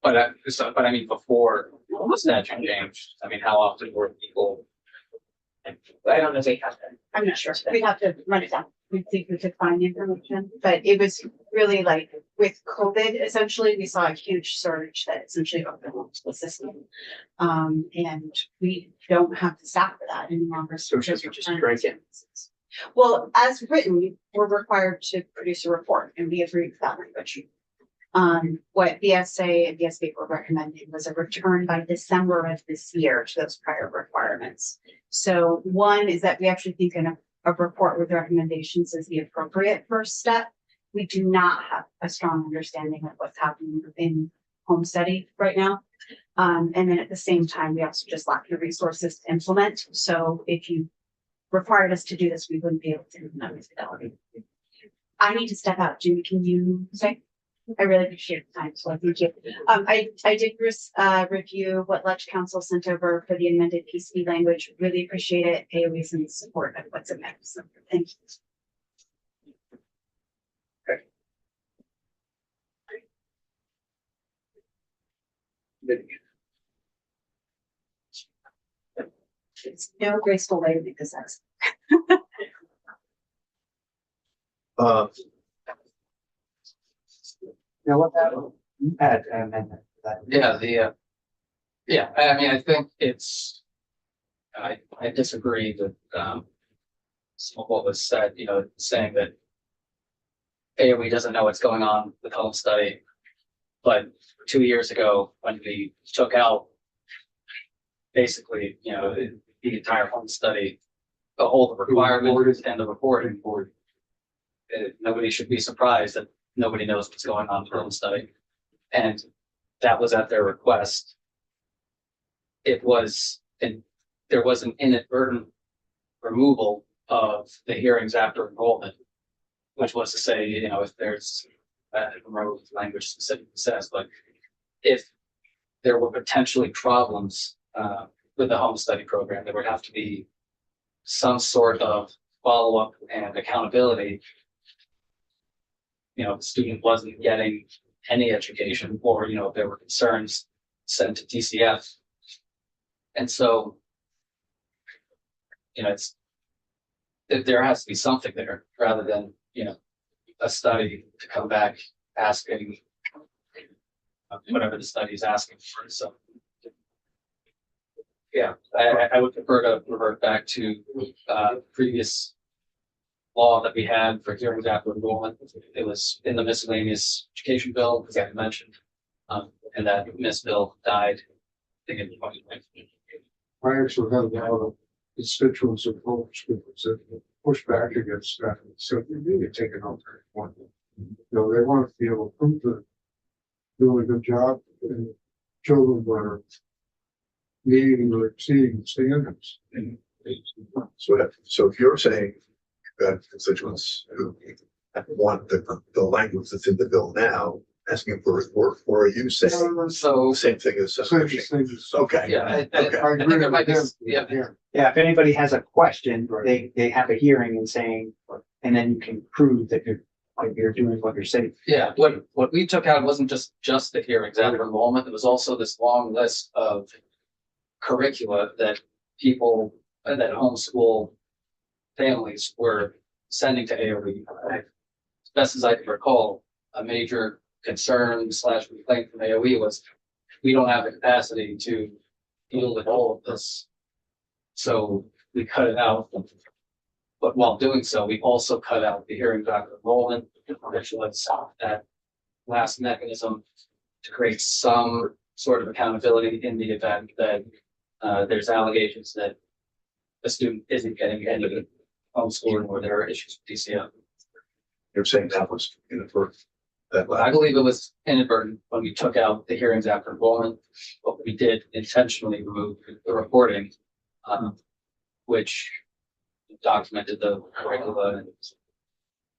but I mean, before the statute changed, I mean, how often were people? I don't know if we have that. I'm not sure. We'd have to run it down. We think we could find the information, but it was really like with COVID, essentially, we saw a huge surge that essentially opened up the system. And we don't have the staff for that any longer. So just strike Well, as written, we're required to produce a report and we agree with that language. What BSA and BSB were recommending was a return by December of this year to those prior requirements. So one is that we actually think a report with recommendations is the appropriate first step. We do not have a strong understanding of what's happening in home study right now. And then at the same time, we also just lack the resources to implement. So if you required us to do this, we wouldn't be able to implement with fidelity. I need to step out. Jimmy, can you say? I really appreciate the time, so thank you. I did review what Ledge Council sent over for the amended PCB language. Really appreciate it. AOE's in support of what's amended. So thank you. It's no graceful way to make this sense. Now what that, you had an amendment to that. Yeah, I mean, I think it's, I disagree with, some of what was said, saying that AOE doesn't know what's going on with home study. But 2 years ago, when we took out basically, the entire home study, the whole requirement and the reporting board. Nobody should be surprised that nobody knows what's going on with home study. And that was at their request. It was, and there was an inadvertent removal of the hearings after enrollment, which was to say, if there's, I don't remember what the language specifically says, but if there were potentially problems with the home study program, there would have to be some sort of follow-up and accountability. The student wasn't getting any education, or, if there were concerns, sent to DCF. And so, there has to be something there rather than, a study to come back asking whatever the study is asking for. So, yeah, I would prefer to revert back to previous law that we had for hearings after enrollment. It was in the miscellaneous education bill, as I mentioned, and that miss bill died, I think, in 2020. I actually have a lot of constituents of homeschools that push back against that. So you need to take it on very one. They want to be able to prove that doing a good job and children were meeting or exceeding the standards. So if you're saying that constituents who want the language that's in the bill now, asking for a report, or are you saying So, same thing as Same thing. Okay. yeah, I Okay. I think agree there might with be, him. yeah, Yeah, if anybody has a question, they have a hearing and saying, and then you can prove that you're doing what you're saying. yeah, what we took out wasn't just the hearings after enrollment, it was also this long list of curricula that people, that homeschool families were sending to AOE. As best as I can recall, a major concern / complaint from AOE was, we don't have the capacity to deal with all of this. So we cut it out. But while doing so, we also cut out the hearings after enrollment, which was that last mechanism to create some sort of accountability in the event that there's allegations that a student isn't getting any homeschooling or there are issues with DCF. You're saying that was inadvertent. That I believe it was inadvertent when we took out the hearings after enrollment, but we did intentionally remove the reporting, which documented the curricula. And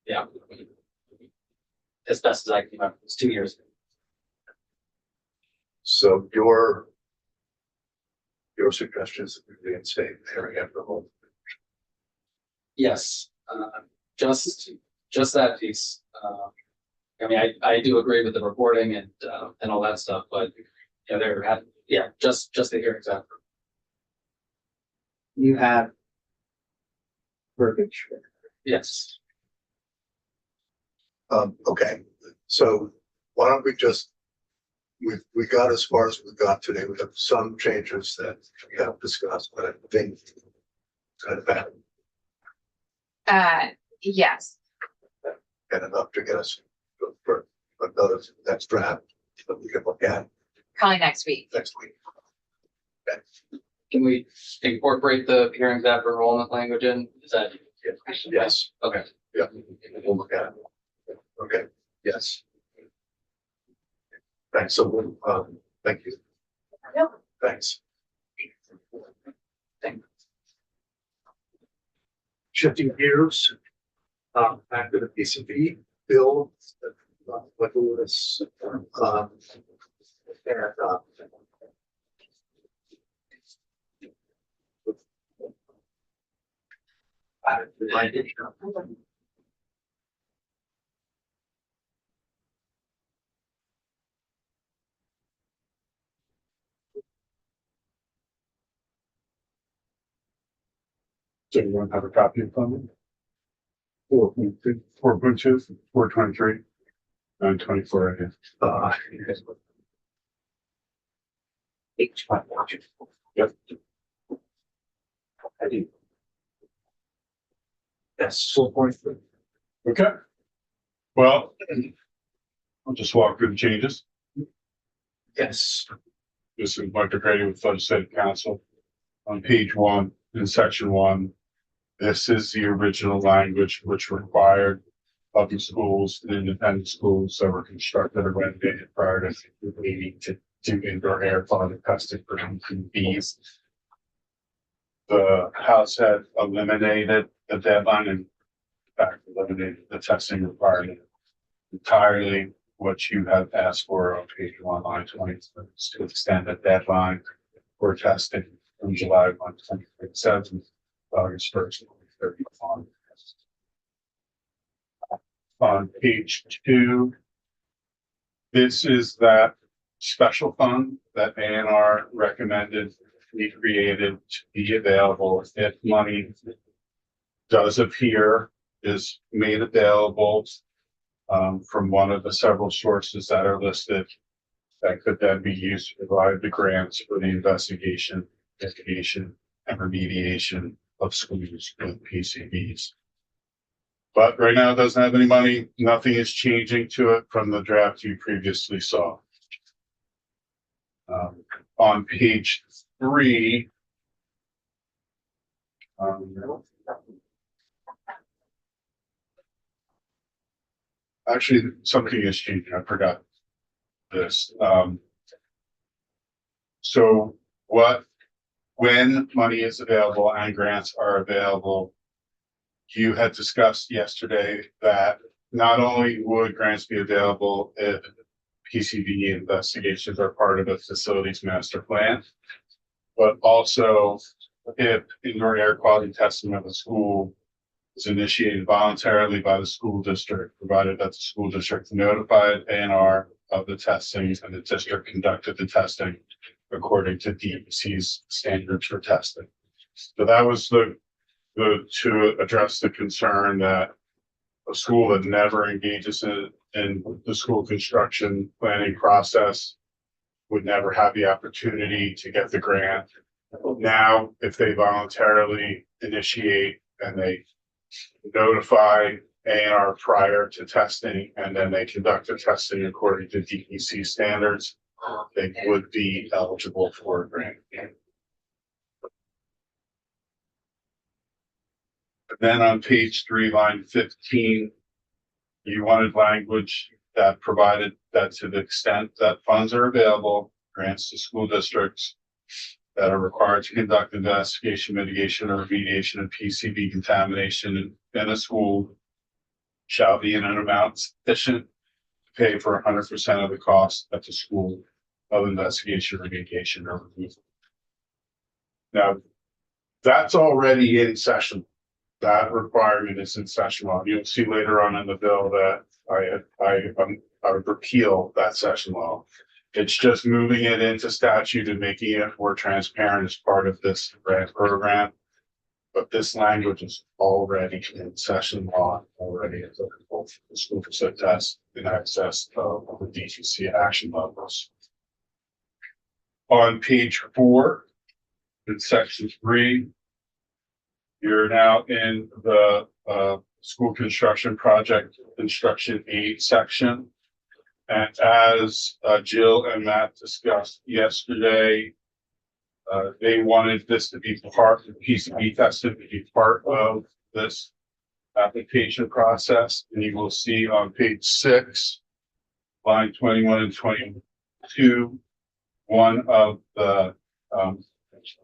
yeah, as best as I can remember, it was 2 years ago. So your suggestions that we reinstate the hearing after home. Yes, just that piece. I mean, I do agree with the reporting and all that stuff, but there had, just the hearings after. You have verbiage. Yes. Okay, so why don't we just, we got as far as we got today. We have some changes that we have discussed, but I think it's kind of bad Yes, and enough to get us for another next draft that we can look at probably next week. next week. Can we incorporate the hearings after enrollment language in? Is that? Yes, Okay. yeah, we'll look at it. Okay, yes. Thanks, so, thank you. Thanks. Shifting gears, back to the PCB bill, what was, and, So you want to have a copy of them? 4.2, 423, 924, I guess. Yep. I do. Yes. 4.3. Okay. Well, I'll just walk through the changes. Yes. This is Mike McCready with Legislative Council. On page 1, in section 1, this is the original language which required public schools and independent schools that were constructed or renovated prior to needing to do indoor air quality testing for bees. The House had eliminated the deadline and in fact eliminated the testing requirement entirely. What you have asked for on page 1, line 20 is to extend the deadline for testing from July 1, 2027 to August 1st, 2031. On page 2, this is that special fund that ANR recommended be created to be available if money does appear, is made available from one of the several sources that are listed that could then be used to provide the grants for the investigation, mitigation, and remediation of schools with PCBs. But right now it doesn't have any money. Nothing is changing to it from the draft you previously saw. On page 3, actually, something is changing. I forgot this. So when money is available and grants are available, you had discussed yesterday that not only would grants be available if PCB investigations are part of a facilities master plan, but also if indoor air quality testing of the school is initiated voluntarily by the school district, provided that the school district notified ANR of the testing and the district conducted the testing according to DEC's standards for testing. So that was the to address the concern that a school that never engages in the school construction planning process would never have the opportunity to get the grant. Now, if they voluntarily initiate and they notify ANR prior to testing, and then they conduct the testing according to DEC standards, they would be eligible for a grant. Then on page 3, line 15, you wanted language that provided that to the extent that funds are available, grants to school districts that are required to conduct investigation, mitigation, or remediation of PCB contamination in a school shall be in an amount sufficient to pay for 100% of the cost at the school of investigation, remediation, or removal. Now, that's already in session. That requirement is in session law. You'll see later on in the bill that I would repeal that session law. It's just moving it into statute and making it more transparent as part of this grant program. But this language is already in session law, already applicable for the school facility test in excess of the DEC action levels. On page 4, in section 3, you're now in the school construction project construction aid section. And as Jill and Matt discussed yesterday, they wanted this to be part of the PCB testing, to be part of this application process. And you will see on page 6, line 21 and 22, one of the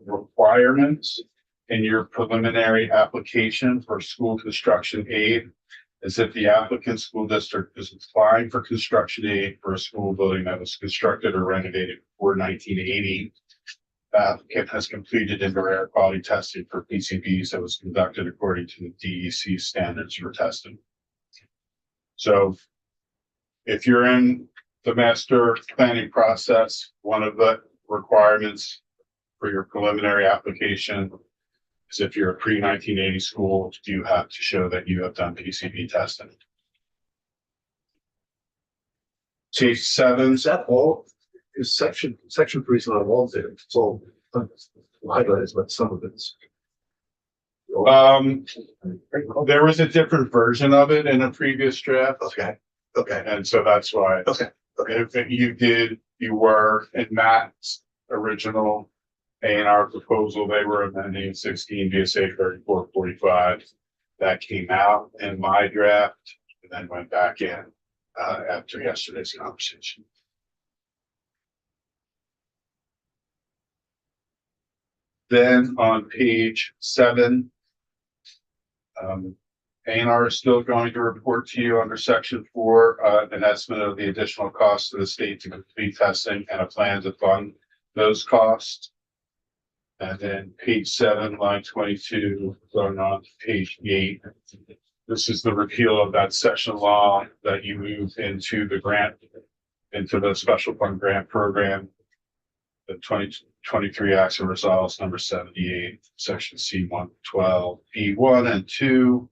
requirements in your preliminary application for school construction aid is if the applicant school district is applying for construction aid for a school building that was constructed or renovated before 1980, the applicant has completed indoor air quality testing for PCBs that was conducted according to the DEC standards for testing. So if you're in the master planning process, one of the requirements for your preliminary application is if you're a pre-1980 school, you have to show that you have done PCB testing. Page 7. Is that all? Is section 3 is not all there? It's all highlighted, but some of it's. There was a different version of it in a previous draft. Okay. And so that's why. Okay. If you did you were in Matt's original A&R proposal, they were amending 16 VSA 3445. That came out in my draft and then went back in after yesterday's conversation. Then on page 7, A&R is still going to report to you under section 4, an estimate of the additional costs to the state to complete testing and a plan to fund those costs. And then page 7, line 22, going on to page 8. This is the repeal of that session law that you moved into the grant, into the special fund grant program. The 2023 Acts and Resolves number 78, section C112, B1 and 2.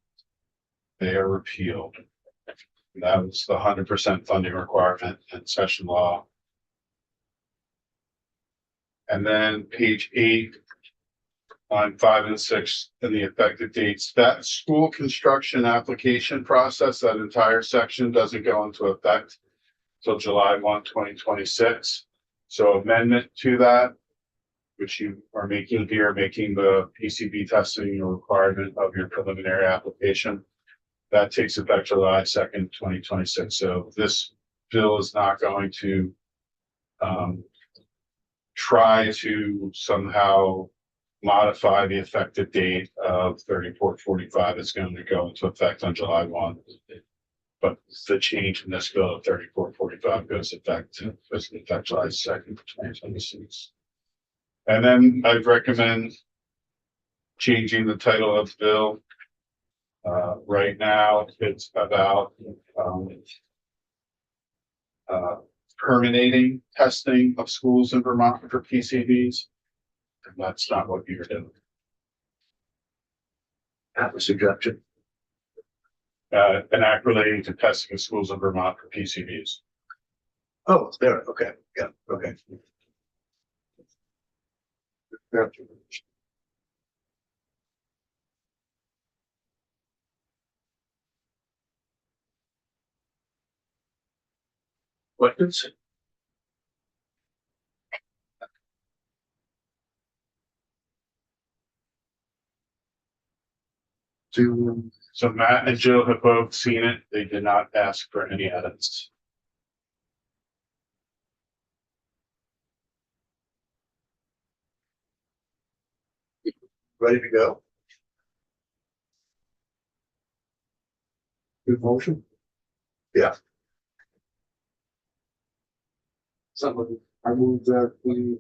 They are repealed. That was the 100% funding requirement in session law. And then page 8, line 5 and 6, and the effective dates. That school construction application process, that entire section doesn't go into effect till July 1, 2026. So amendment to that, which you are making here, making the PCB testing a requirement of your preliminary application. That takes effect July 2nd, 2026. So this bill is not going to try to somehow modify the effective date of 3445. It's going to go into effect on July 1. But the change in this bill of 3445 goes into effect July 2nd, 2026. And then I'd recommend changing the title of the bill. Right now, it's about terminating testing of schools in Vermont for PCBs. And that's not what you're doing. Have a suggestion. An act relating to testing of schools in Vermont for PCBs. Oh, there, okay, yeah, okay. Questions? So Matt and Jill have both seen it. They did not ask for any edits. Ready to go? Good motion. Yeah. Somebody, I move that we.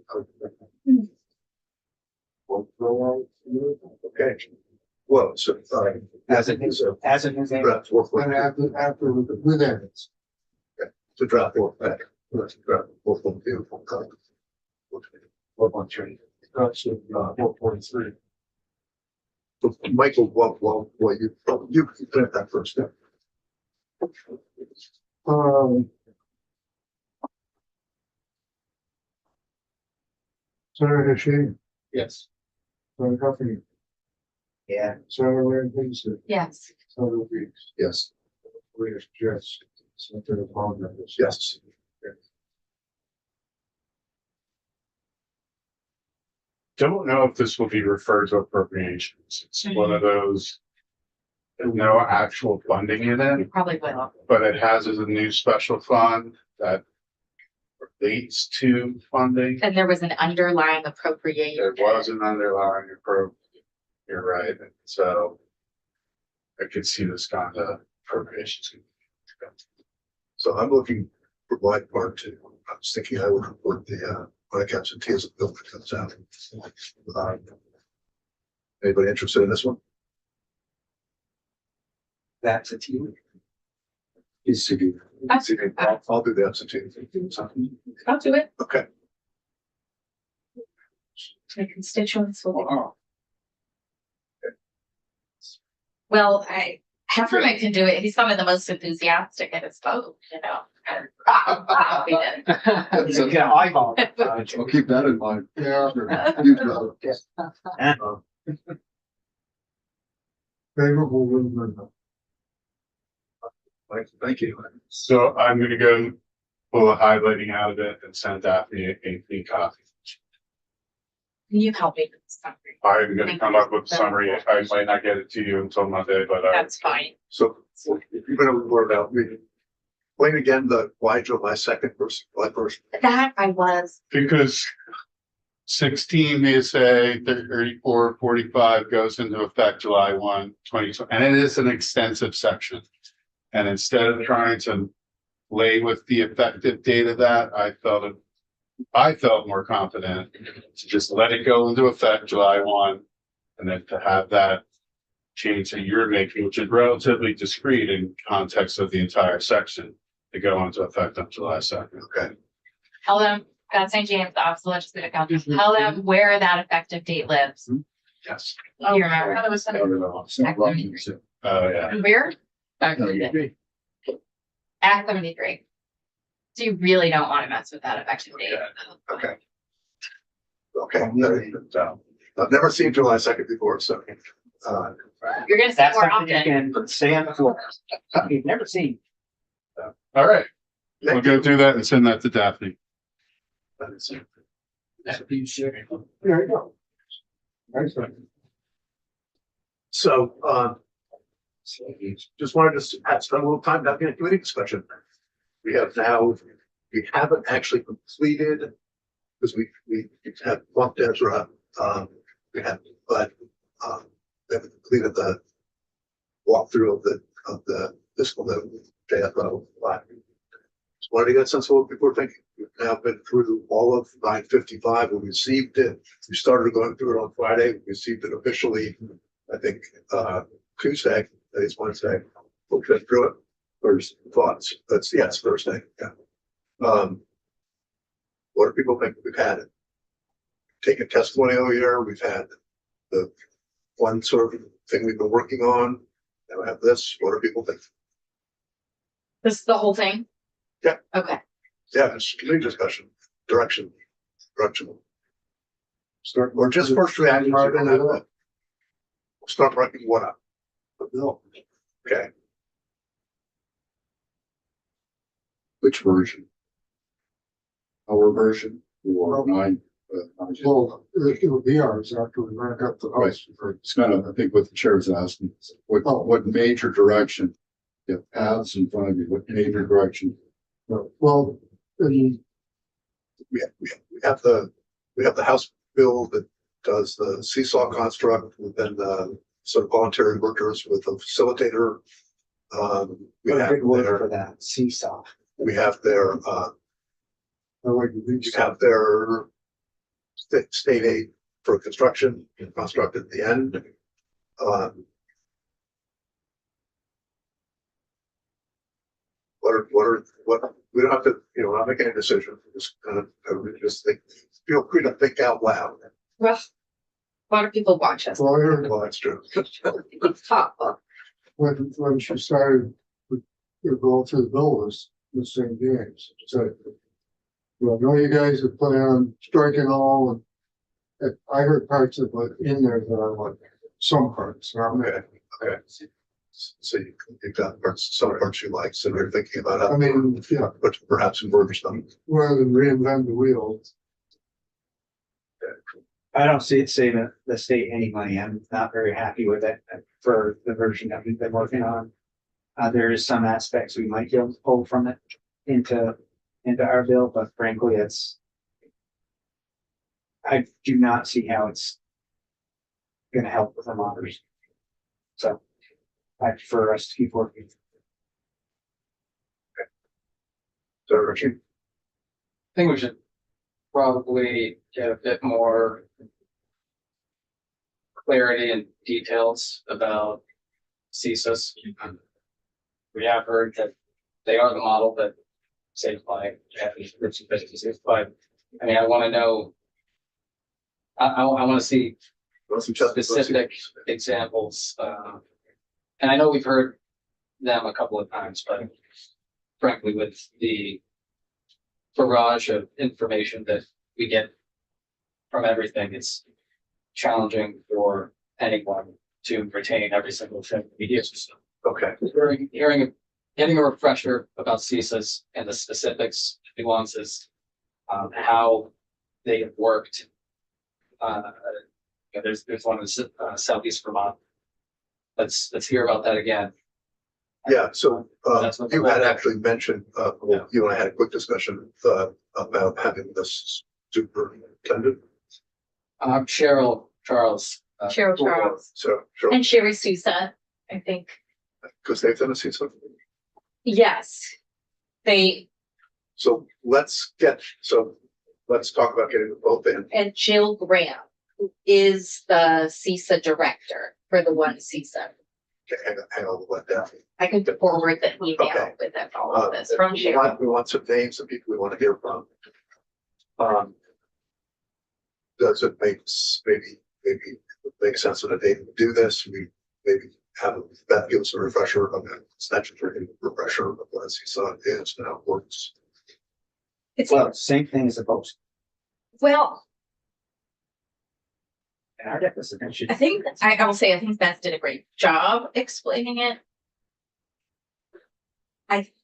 Okay. Well, so, As it is, as it is. draft When after with edits. to draft 4, back. Draft 4.2. 4.3. That's 4.3. So Michael, well, you can that first step. Senator Hashim, Yes. Senator Huffington, Yeah. Senator Rand-Kingston, Yes. Senator Weeks, Yes. yes, Senator Palmer. Yes. Don't know if this will be referred to appropriations. It's one of those. There's no actual funding in You it, probably will. but it has as a new special fund that relates to funding. And there was an underlying appropriation. There was an underlying approach. You're right, and so I could see this kind of appropriations. So I'm looking for my part too. I was thinking I would report the, when it comes to absenteeism bill that comes out. Anybody interested in this one? That's a team. PCB. I'll do the absenteeism. I'll do it. Okay. My constituents will. Well, Heffernan can do it. He's some of the most enthusiastic at his vote, you know. We did. So get an eyeball. I'll keep that in mind. Yeah. Favorable movement. Thank you. So I'm gonna go pull a highlighting out of it and send Daphne a clean copy. Can you help me with something? I'm gonna come up with a summary. I might not get it to you until Monday, but That's fine. So if you're gonna word out, explain again the why July 2nd versus July 1st. That I was, because 16 VSA 3445 goes into effect July 1, 2020, and it is an extensive section. And instead of trying to lay with the effective date of that, I felt more confident to just let it go into effect July 1, and then to have that change that you're making, which is relatively discrete in context of the entire section, to go into effect on July 2nd. Okay. tell them, St. James, the Office of Legislative Counsel, tell them where that effective date lives. Yes. Do you remember? That was Oh, yeah. Where? Act 73. So you really don't want to mess with that effective date. Okay. I've never seen July 2nd before, so. You're gonna see That's more something you often. can say on the floor. You've never seen. All right. We'll go do that and send that to Daphne. There you go. Nice. So, just wanted to spend a little time down in a committee discussion. We haven't actually completed, because we have bumped Ezra, we haven't completed the walkthrough of the fiscal JFO. Just wanted to get a sense of what people are thinking. We've now been through all of 955. We received it. We started going through it on Friday. We received it officially, I think, Tuesday. Today's Wednesday. We'll get through it. First thoughts. It's Thursday. Yeah. What do people think? We've had it. Taken testimony all year. We've had the one sort of thing we've been working on. Now we have this. What do people think? This is the whole thing? Yeah. Okay. Yeah, it's committee discussion, direction. Start, or just first reaction. We'll start writing what up. No. Okay. Which version? Our version or nine? Well, it'll be ours after we rank up the house. It's kind of, I think what the chair is asking, what major direction? You have paths in front of you, what major direction? Well, and We have the House bill that does the seesaw construct, and then the sort of voluntary workers with a facilitator. We A have big word for their, that, seesaw. we have their, I like the you beach. have their state aid for construction and construct at the end. What, we don't have to, we're not making a decision, we just kind of, feel free to think out loud. Well, a lot of people watch us. Well, I heard Well, that's true. when she started going through the bill was the same games. So, well, I know you guys are planning on striking all, and I heard parts of it in there that I like, some parts, not many. Okay. So you've got some parts you like, so you're thinking about I how, mean, yeah, but perhaps merge them. rather than reinvent the wheel. I don't see it saving the state any money. I'm not very happy with it for the version that we've been working on. There is some aspects we might be able to pull from it into our bill, but frankly, I do not see how it's gonna help with Vermonters. So I prefer us to keep working. So Richie, I think we should probably get a bit more clarity and details about CSIS. We have heard that they are the model that saved by Japanese groups of businesses, but I mean, I want to know. I want to see specific examples. And I know we've heard them a couple of times, but frankly, with the barrage of information that we get from everything, it's challenging for anyone to retain every single thing we use. okay, Hearing getting a refresher about CISAs and the specifics, nuances, how they have worked. There's one in Southeast Vermont. Let's hear about that again. Yeah, so, That's what you the- had actually mentioned, well, you and I had a quick discussion, about having this superintendent. Cheryl Charles. Cheryl Charles So, sure, and Sherry Sousa, I think. because they've done a season. Yes. They, So let's talk about getting the both in. and Jill Graham, who is the CISA director for the one CISA. Hang on, let that. I can forward the email Okay. with all of this from We Cheryl. want some names of people we want to hear from. Does it maybe make sense that they do this? We maybe have that gives a refresher of that statutory refresher of what CISA is and how it works. It's, Well, same thing as a post. well, And our definition should. I think, I will say, I think Beth did a great job explaining it.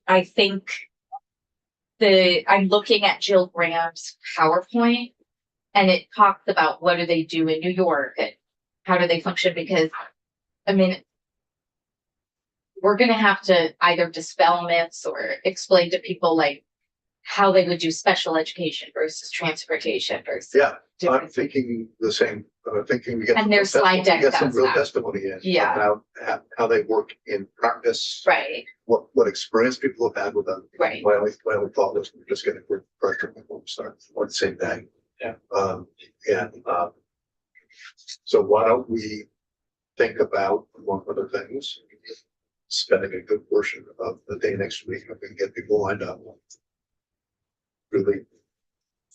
I think I'm looking at Jill Graham's PowerPoint and it talks about what do they do in New York and how do they function, because, I mean, we're gonna have to either dispel myths or explain to people like how they would do special education versus transportation versus. Yeah, I'm different- thinking the same, I'm thinking we get. And their slide deck Get some does real that. testimony in. Yeah. About how they work in practice. Right, What experience people have had with them. right. My only thought was we're just getting a quick pressure before we start on the same day. Yeah. So why don't we think about, among other things, spending a good portion of the day next week if we can get people lined up. Really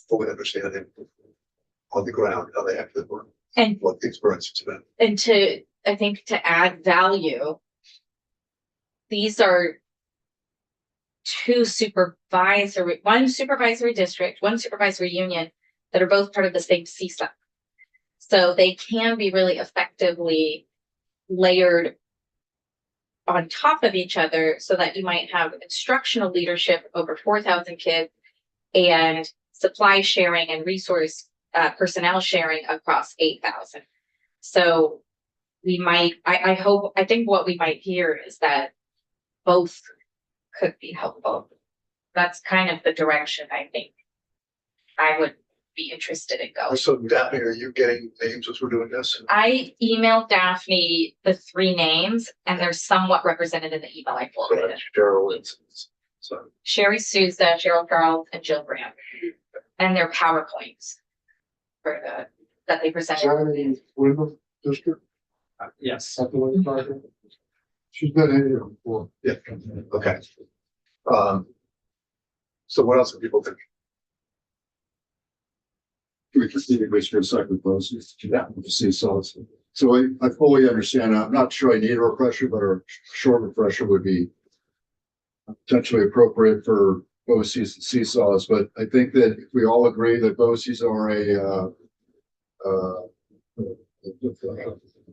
fully understanding on the ground how they actually work, And what the experience has been. And I think to add value, these are one supervisory district, one supervisory union that are both part of the same CISA. So they can be really effectively layered on top of each other so that you might have instructional leadership over 4,000 kids and supply sharing and resource personnel sharing across 8,000. So I think what we might hear is that both could be helpful. That's kind of the direction I think I would be interested in going. So Daphne, are you getting names as we're doing this? I emailed Daphne the 3 names and they're somewhat represented in the email I So forwarded. that's Cheryl and so. Sherry Sousa, Cheryl Charles, and Jill Graham. And their PowerPoints that they presented. Charlie Wyndham District, Yes. something like that. She's been in here before. Yeah, okay. So what else are people thinking? We continue to go second closest. Yeah. See, so I fully understand. I'm not sure I need a refresher, but a short refresher would be potentially appropriate for BOCES and seesaws. But I think that if we all agree that BOCES are a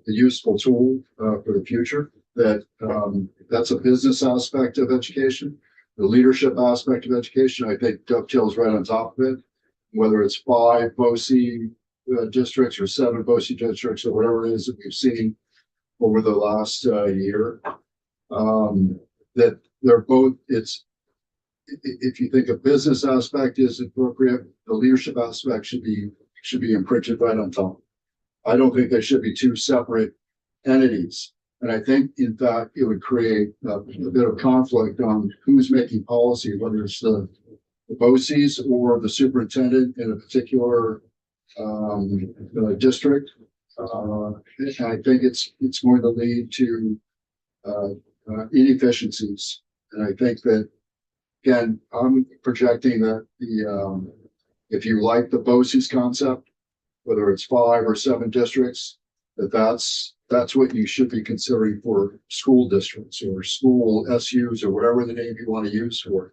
useful tool for the future, that that's a business aspect of education. The leadership aspect of education, I think dovetails right on top of it. Whether it's 5 BOCES districts or 7 BOCES districts or whatever it is that we've seen over the last year, that they're both, if you think a business aspect is appropriate, the leadership aspect should be imprinted right on top. I don't think they should be 2 separate entities. And I think, in fact, it would create a bit of conflict on who's making policy, whether it's the BOCES or the superintendent in a particular district. And I think it's going to lead to inefficiencies. And I think that, again, I'm projecting that if you like the BOCES concept, whether it's 5 or 7 districts, that's what you should be considering for school districts or school SUs or whatever the name you want to use for it.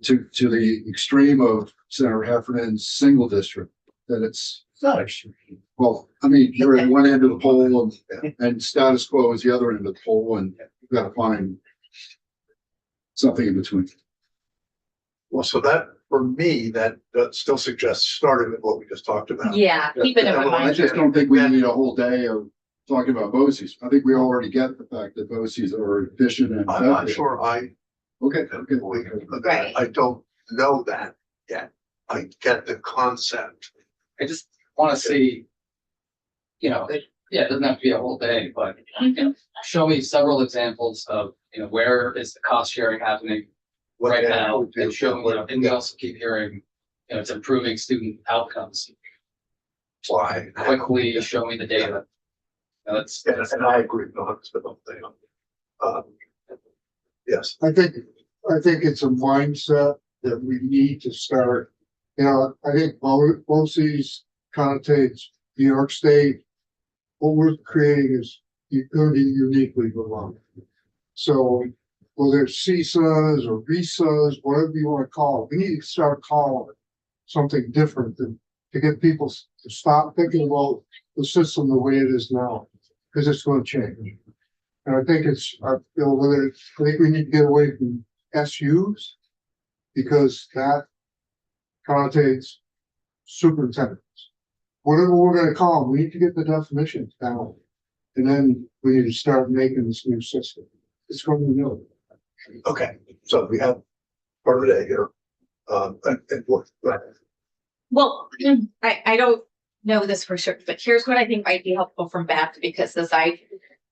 To the extreme of Senator Heffernan's single district, that it's not extreme. Well, I mean, you're at one end of the pole and status quo is the other end of the pole, and we've got to find something in between. Well, so that, for me, that still suggests starting with what we just talked about. Yeah, keep it in Yeah, mind. I just don't think we need a whole day of talking about BOCES. I think we already get the fact that BOCES are efficient and I'm not effective. sure I Okay, okay. Right. I don't know that yet. I get the concept. I just wanna see. You know, yeah, it doesn't have to be a whole day, but you know, show me several examples of, you know, where is the cost sharing happening What right that now? would do. And show me, you know, and we also keep hearing, you know, it's improving student outcomes. Why? Quickly show me the data. That's, And I agree, no, it's the whole thing. Yes, I think it's a mindset that we need to start. You know, I think BOCES connotates New York State. What we're creating is going to be uniquely Vermont. So whether it's CISAs or RISAs, whatever you want to call it, we need to start calling it something different to get people to stop thinking about the system the way it is now, because it's going to change. And I think I think we need to get away from SUs because that connotates superintendents. Whatever we're going to call them, we need to get the definitions down. And then we need to start making this new system. It's going to be new. okay, so we have part of the day here. And what, Well, I don't know this for sure, but here's what I think might be helpful from Beth, because as I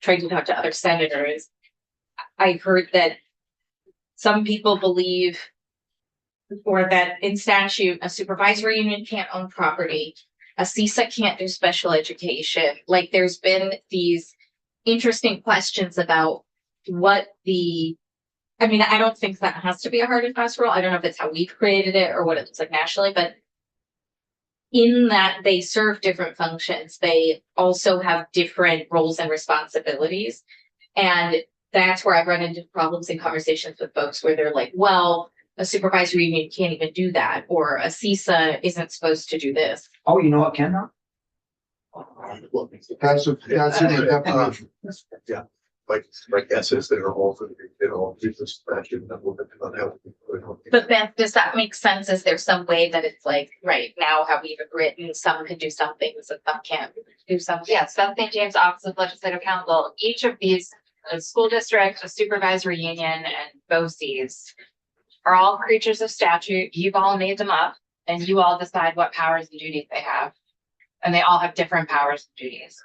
tried to talk to other senators, I heard that some people believe or that in statute, a supervisory union can't own property, a CISA can't do special education. Like there's been these interesting questions about what I mean, I don't think that has to be a hard and fast rule. I don't know if that's how we've created it or what it looks like nationally, but in that they serve different functions, they also have different roles and responsibilities. And that's where I've run into problems in conversations with folks where they're like, well, a supervisory union can't even do that, or a CISA isn't supposed to do this. Oh, you know what, Ken? That's in the definition. yeah, like S's that are all for the, you know, business fashion that will be unhealthy. But Beth, does that make sense? Is there some way that it's like, right now, how we've written, some can do some things and some can't do something? Yeah, South St. James Office of Legislative Counsel, each of these, a school district, a supervisory union, and BOCES are all creatures of statute. You've all made them up, and you all decide what powers and duties they have. And they all have different powers and duties.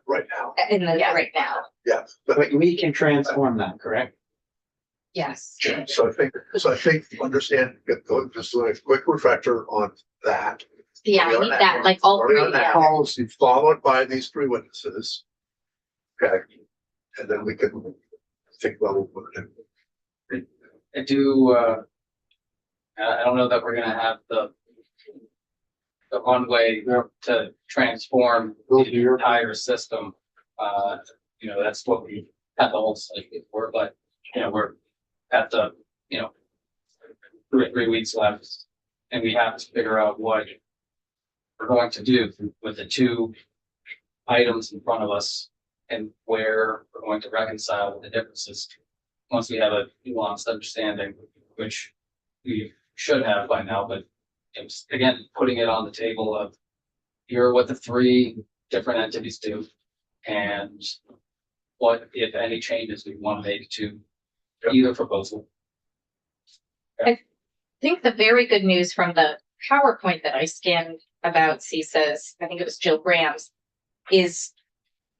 Right now, In the, Yeah. right now. yeah, but But we can transform that, correct? Yes. so I think understand, going just a quick reflector on that. Yeah, I need that, like all Already three, on that. yeah. Policy followed by these three witnesses. Okay, and then we can think about what we're gonna do. I do, I don't know that we're gonna have the one way to transform the entire system. You know, that's what we had the whole study for, but, you know, we're at the, you know, 3 weeks left, and we have to figure out what we're going to do with the two items in front of us and where we're going to reconcile the differences. Once we have a nuanced understanding, which we should have by now, but it's, again, putting it on the table of here are what the three different entities do and what, if any, changes we want to make to either proposal. I think the very good news from the PowerPoint that I scanned about CISA's, I think it was Jill Graham's, is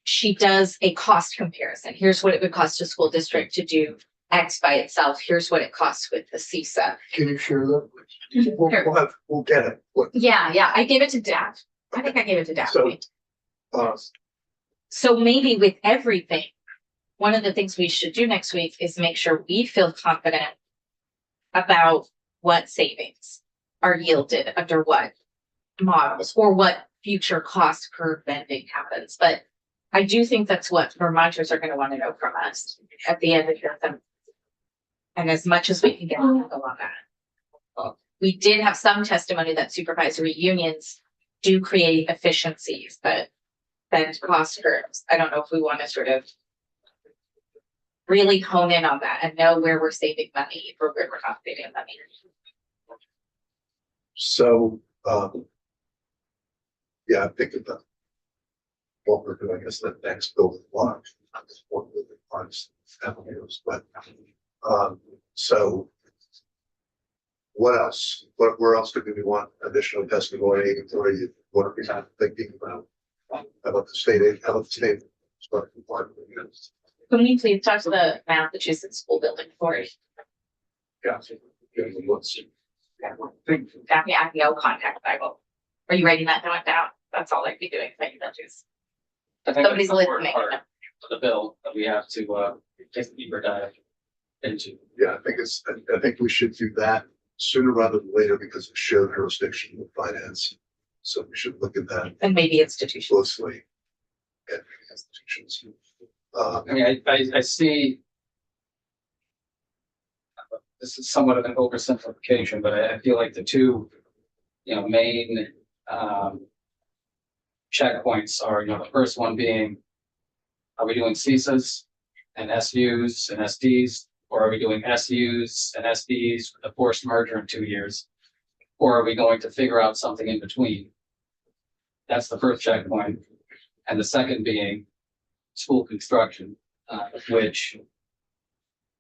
she does a cost comparison. Here's what it would cost a school district to do X by itself. Here's what it costs with the CISA. Can you share that? We'll get it. Yeah, I gave it to Daph. I think I gave it to Daph. So, So maybe with everything, one of the things we should do next week is make sure we feel confident about what savings are yielded under what models or what future cost curve bending happens. But I do think that's what Vermonters are going to want to know from us at the end of the and as much as we can get a handle on that. We did have some testimony that supervisory unions do create efficiencies, but bend cost curves. I don't know if we want to sort of really hone in on that and know where we're saving money or where we're not saving money. So, yeah, I'm thinking about what we're doing is the next building block. One of the parts avenues, but, so what else? Where else do we want additional testimony? What are we not thinking about the state aid, how about the state? Can we please talk to the Massachusetts school building authority? Yeah. I'll contact Bible. Are you writing that down? That's all I'd be doing. Thank you, Judges. I think Somebody's that's an important listening. part of the bill that we have to, take a deeper dive into. Yeah, I think we should do that sooner rather than later because it's shared jurisdiction with finance. So we should look at that And maybe institutions. closely. At institutions. I mean, I see. This is somewhat of an oversimplification, but I feel like the two, main, checkpoints are, the first one being, are we doing CISAs and SUs and SDs, or are we doing SUs and SDs with a forced merger in 2 years? Or are we going to figure out something in between? That's the first checkpoint. And the second being school construction, which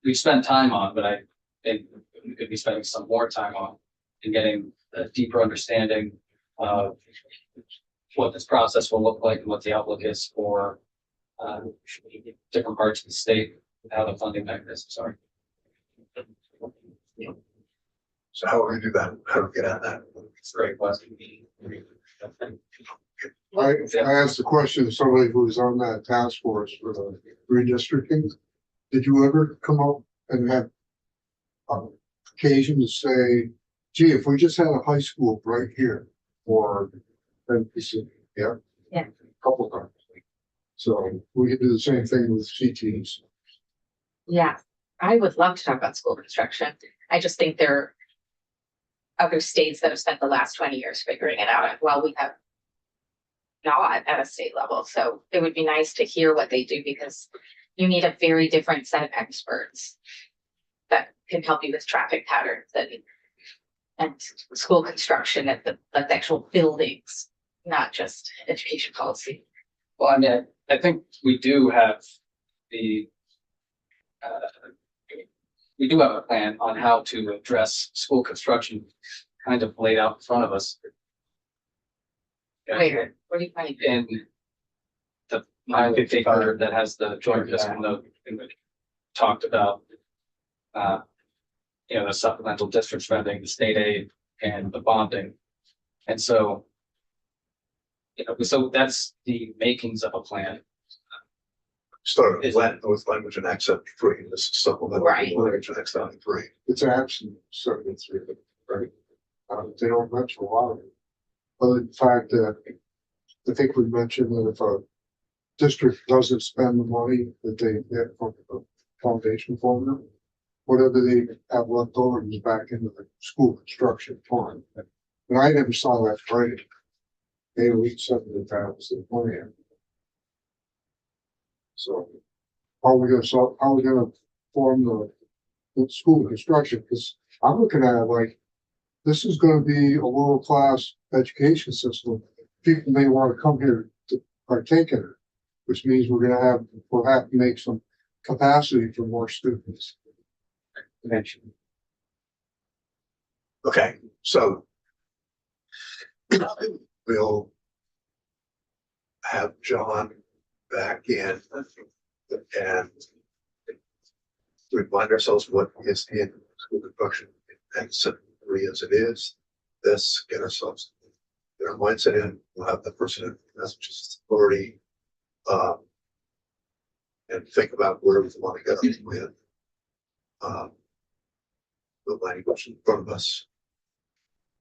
we've spent time on, but I think we could be spending some more time on and getting a deeper understanding of what this process will look like and what the outlook is for different parts of the state, how the funding mechanisms are. So how will we do that? How do we get at that? It's a great question. I asked the question to somebody who was on that task force for the redistricting. Did you ever come up and have occasion to say, gee, if we just had a high school right here, or NPC, yeah? Yeah. Couple times. So we could do the same thing with CTs. Yeah, I would love to talk about school construction. I just think there are other states that have spent the last 20 years figuring it out, while we have not at a state level. So it would be nice to hear what they do, because you need a very different set of experts that can help you with traffic patterns and school construction at the actual buildings, not just education policy. Well, I mean, I think we do have we do have a plan on how to address school construction kind of laid out in front of us. Wait, what do you find? In the pilot paper that has the joint fiscal note in which talked about the supplemental district spending, the state aid and the bonding. And so, so that's the makings of a plan. Start with language in Act 73. This is supplemental Right. language in Act 73. It's absent, certainly, right? They don't mention a lot of it. Other than the fact that I think we mentioned that if a district doesn't spend the money that they get from the foundation formula, whatever they have left over is back into the school construction fund. And I never saw that right. They reached something that was the plan. So how are we gonna form the school construction? Because I'm looking at it like this is gonna be a world-class education system. People may want to come here to partake in it, which means we'll have to make some capacity for more students eventually. Okay, so we'll have John back in and remind ourselves what is in school construction and 73 as it is. This get ourselves their mindset in. We'll have the person in Massachusetts Authority and think about where we want to go with the language in front of us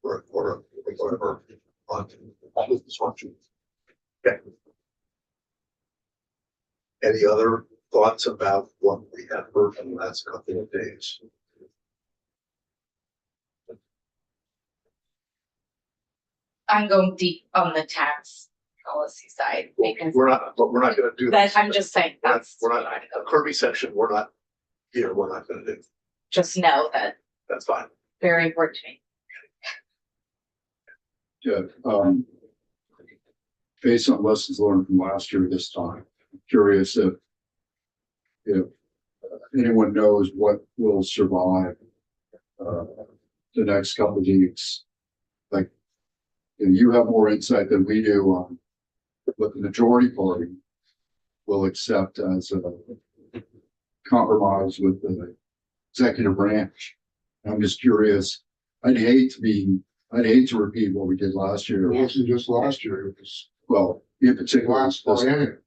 or whatever on this function. Okay. Any other thoughts about what we have heard from the last couple of days? I'm going deep on the tax policy side because We're not going to do that that. I'm just saying that's. We're not, the Kirby section, we're not here, we're not gonna do. just know that That's fine. very important to me. Yeah, based on lessons learned from last year this time, I'm curious if anyone knows what will survive the next couple of weeks. Like, you have more insight than we do on what the majority party will accept as a compromise with the executive branch. I'm just curious. I'd hate to repeat what we did last year. It wasn't just last year, it was Well, in particular, last biennium.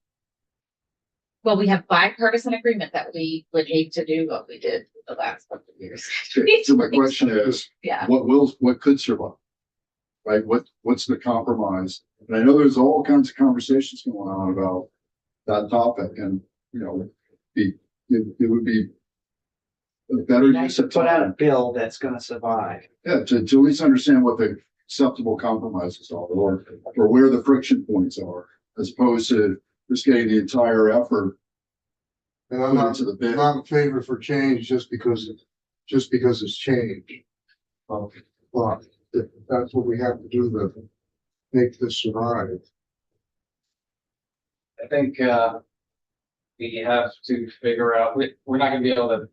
Well, we have bipartisan agreement that we would hate to do what we did the last couple of years. so my question is, Yeah, what could survive? Right? What's the compromise? And I know there's all kinds of conversations going on about that topic, and it would be a better use of Put out a time. bill that's gonna survive. Yeah, to at least understand what the acceptable compromises are, or where the friction points are, as opposed to just getting the entire effort And I'm put not, into the I'm bid. not in favor for change just because it's change. But if that's what we have to do to make this survive. I think, we have to figure out, we're not gonna be able to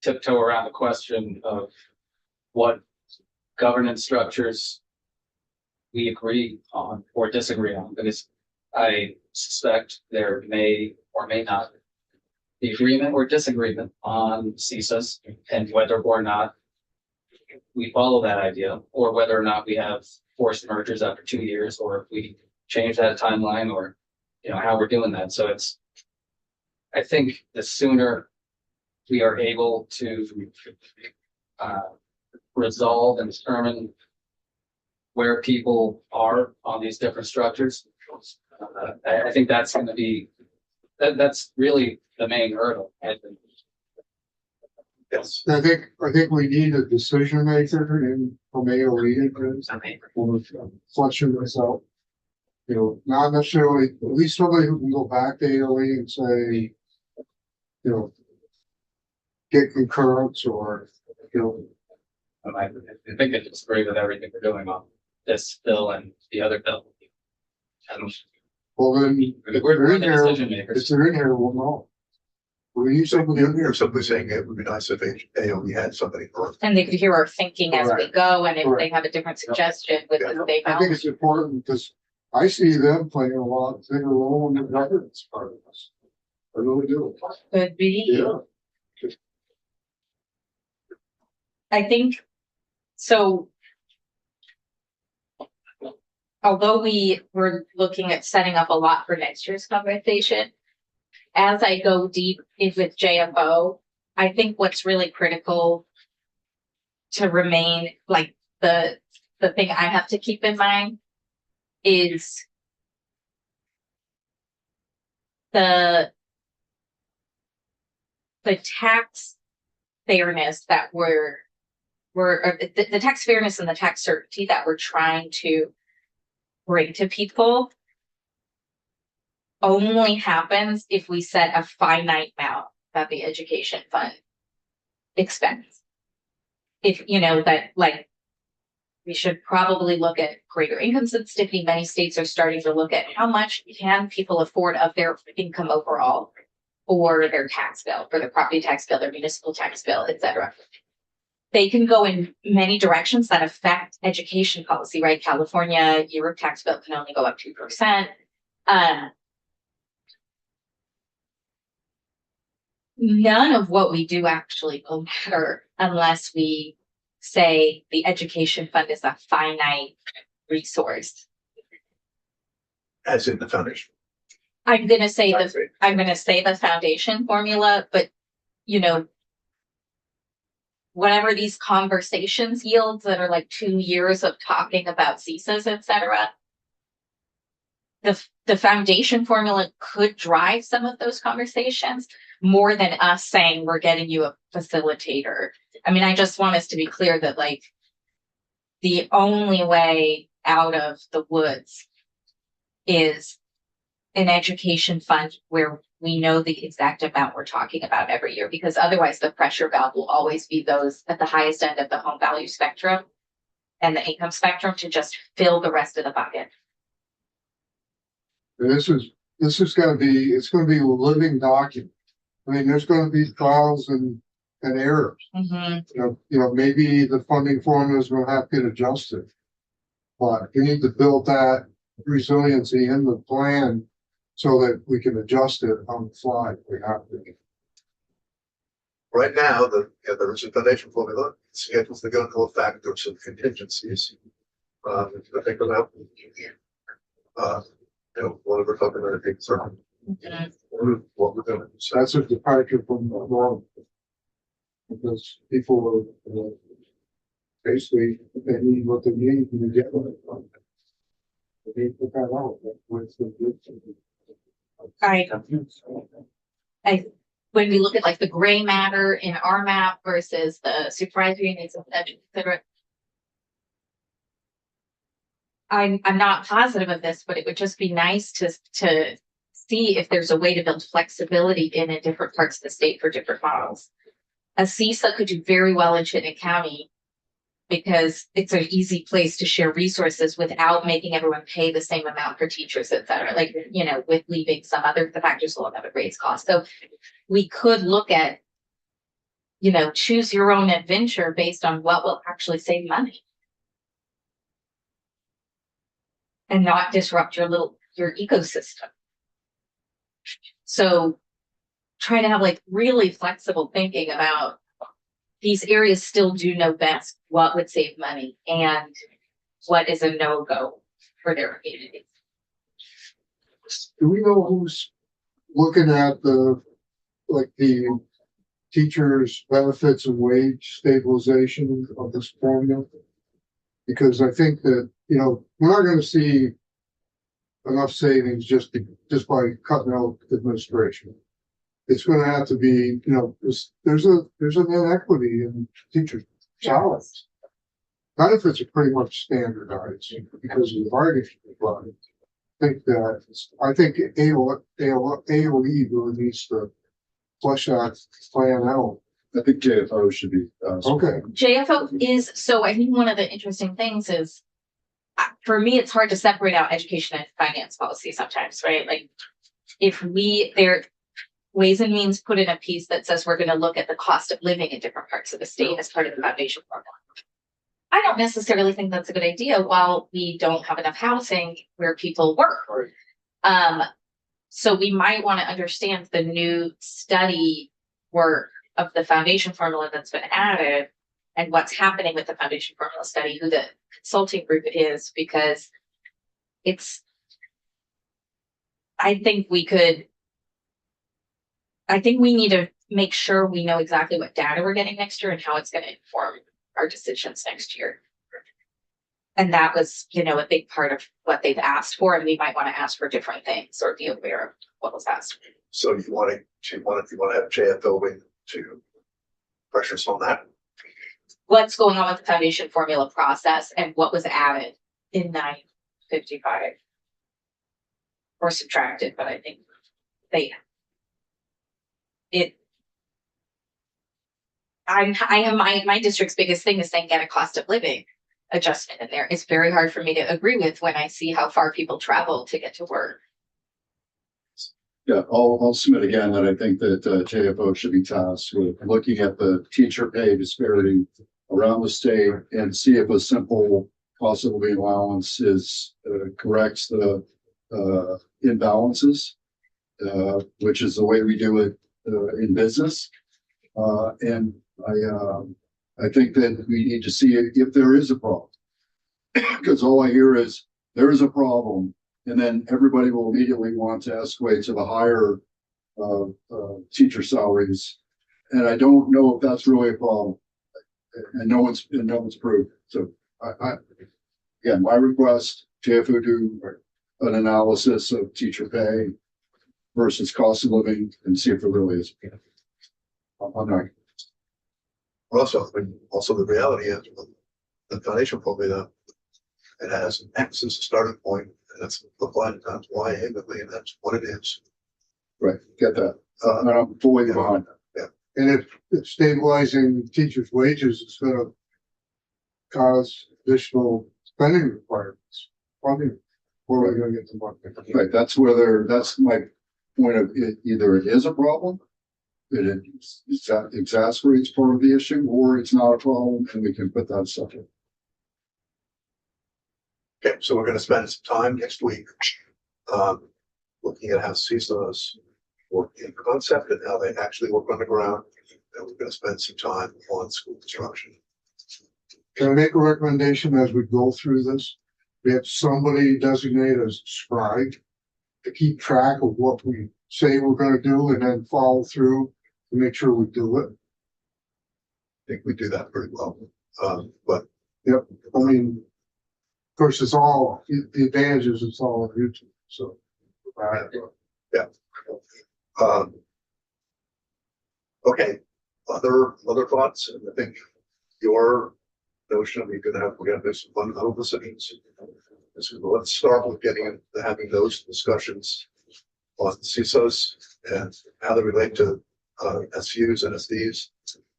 tiptoe around the question of what governance structures we agree on or disagree on, because I suspect there may or may not be agreement or disagreement on CSIS and whether or not we follow that idea, or whether or not we have forced mergers after 2 years, or if we change that timeline, or how we're doing that. So I think the sooner we are able to resolve and determine where people are on these different structures, I think that's going to be, that's really the main hurdle. Yes. I think we need a decision maker in AOE. Fleshing this out. Not necessarily, at least somebody who can go back to AOE and say, get concurrence or, I think I disagree with everything we're doing on this bill and the other bill. well, then. We're the decision If makers. they're in here, we'll know. We need somebody in here. You're simply saying it would be nice if AOE had somebody. and they could hear our thinking as we Correct. go, and if they Correct. have a different suggestion with Yeah. the state I think it's important because I see them playing a lot bigger role in the governance part of this. I really do. could be. Yeah. I think, so. Although we were looking at setting up a lot for next year's conversation, as I go deep in with JFO, I think what's really critical to remain, like, the thing I have to keep in mind is the tax fairness that the tax fairness and the tax certainty that we're trying to bring to people only happens if we set a finite amount that the education fund expends. If that, like, we should probably look at greater income sensitivity. Many states are starting to look at how much can people afford of their income overall, or their tax bill, or their property tax bill, their municipal tax bill, etc. They can go in many directions that affect education policy, right? California, your tax bill can only go up 2%. None of what we do actually will matter unless we say the education fund is a finite resource. As in the foundation. I'm gonna say the foundation formula, but whatever these conversations yields that are like 2 years of talking about CSIS, etc. The foundation formula could drive some of those conversations more than us saying we're getting you a facilitator. I mean, I just want us to be clear that, like, the only way out of the woods is an education fund where we know the exact amount we're talking about every year, because otherwise the pressure valve will always be those at the highest end of the home value spectrum and the income spectrum to just fill the rest of the bucket. And this is gonna be, it's gonna be a living document. I mean, there's gonna be trials and errors. You know, maybe the funding formulas will have to get adjusted. But we need to build that resiliency in the plan so that we can adjust it on the fly. We have to. Right now, there is a foundation formula, schedules to go into effect, there's some contingencies. I think about, you know, what we're talking about, I think, certain, what we're doing. So That's a departure from the norm. Because people will, basically, they need what they need and they get what they want. They need to put that out. That's what it's gonna do. When we look at like the gray matter in our map versus the supervisory needs of consider. I'm not positive of this, but it would just be nice to see if there's a way to build flexibility in different parts of the state for different models. A CISA could do very well in Chittenden County because it's an easy place to share resources without making everyone pay the same amount for teachers, et cetera. Like, you know, with leaving some other the factors will have a raise cost. So we could look at, you know, choose your own adventure based on what will actually save money. And not disrupt your ecosystem. So trying to have like really flexible thinking about these areas still do know best what would save money and what is a no-go for their communities. Do we know who's looking at the teachers' benefits and wage stabilization of this formula? Because I think that, you know, we're not gonna see enough savings just by cutting out administration. It's gonna have to be, you know, there's an inequity in teachers' salaries. Benefits are pretty much standardized because of the bargaining body. I think AOE really needs to flesh that plan out. I think JFO should be. Okay. JFO is, so I think one of the interesting things is, for me, it's hard to separate out education and finance policy sometimes, right? Like if their Ways and Means put in a piece that says we're going to look at the cost of living in different parts of the state as part of the foundation formula. I don't necessarily think that's a good idea while we don't have enough housing where people work. So we might want to understand the new study work of the foundation formula that's been added and what's happening with the foundation formula study, who the consulting group is, because I think we need to make sure we know exactly what data we're getting next year and how it's going to inform our decisions next year. And that was, you know, a big part of what they've asked for, and we might want to ask for different things or be aware of what was asked. So you want to have JFO to pressure us on that? What's going on with the foundation formula process and what was added in 955 or subtracted, but I think I have my district's biggest thing is saying get a cost of living adjustment in there. It's very hard for me to agree with when I see how far people travel to get to work. Yeah, I'll submit again that I think that JFO should be tasked with looking at the teacher pay disparity around the state and see if a simple cost of living allowance corrects the imbalances, which is the way we do it in business. And I think that we need to see if there is a problem, because all I hear is there is a problem, and then everybody will immediately want to escalate to the higher teacher salaries, and I don't know if that's really a problem, and no one's proved. So again, my request: JFO do an analysis of teacher pay versus cost of living and see if it really is. I'm not. Also the reality is the foundation formula, it has X as a starting point, And that's applied times Y annually, and that's what it is. Right, get that. And I'm fully behind that. And if stabilizing teachers' wages is gonna cause additional spending requirements, funding, where are we gonna get the money? Right, that's my point of it, either it is a problem, it exacerbates part of the issue, or it's not a problem, and we can put that stuff in. Okay, so we're gonna spend some time next week, looking at how CISOs work in concept and how they actually work on the ground. And we're gonna spend some time on school construction. Can I make a recommendation as we go through this? We have somebody designated as scribe to keep track of what we say we're gonna do and then follow through to make sure we do it. I think we do that pretty well. But I mean, of course, it's all, the advantages, it's all on YouTube, so. okay, other thoughts? And I think your notion of we're gonna do some fundamental decisions. So let's start with getting into having those discussions on CISOs and how they relate to SUs and SDs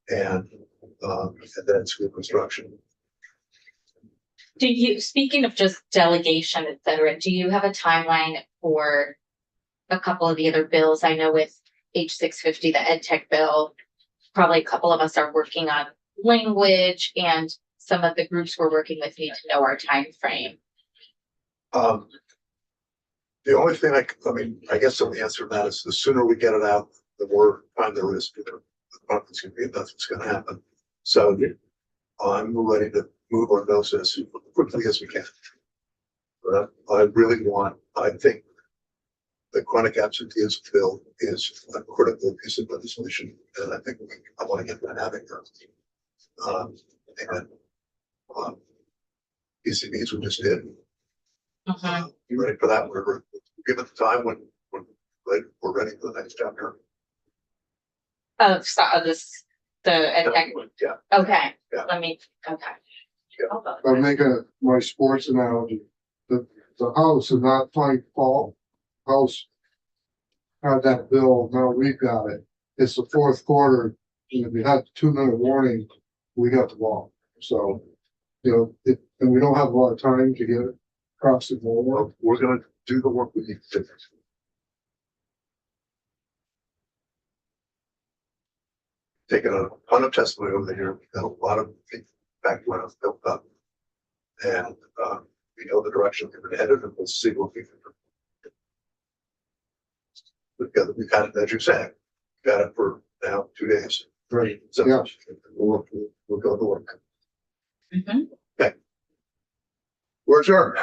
and then school construction. Do you, speaking of just delegation, et cetera, do you have a timeline for a couple of the other bills? I know with H650, the ed tech bill, probably a couple of us are working on language, and some of the groups we're working with need to know our time frame. The only thing I guess the answer to that is the sooner we get it out, the more time there is for the conference can be, and that's what's gonna happen. So I'm ready to move on those as quickly as we can. But I think the chronic absenteeism bill is a critical piece of legislation, and I think I want to get that having her. PCBs we just did. You ready for that? We're given the time when we're ready for the next chapter. Of this, the ed tech, Yeah. okay, Yeah. let me, okay. I'll make my sports analogy. The house is not playing ball. House had that bill, now we've got it. It's the fourth quarter, and if we had 2-minute warning, we got the ball. So, and we don't have a lot of time to get it across the board. Well, we're gonna do the work we need to do. Taking a ton of testimony over there, got a lot of background built up. And we know the direction we're headed, and we'll see what we can do. We've had it, as you said, we've had it for now 2 days. Right. So Yeah. we'll go to work. Mhm. Okay. We're adjourned.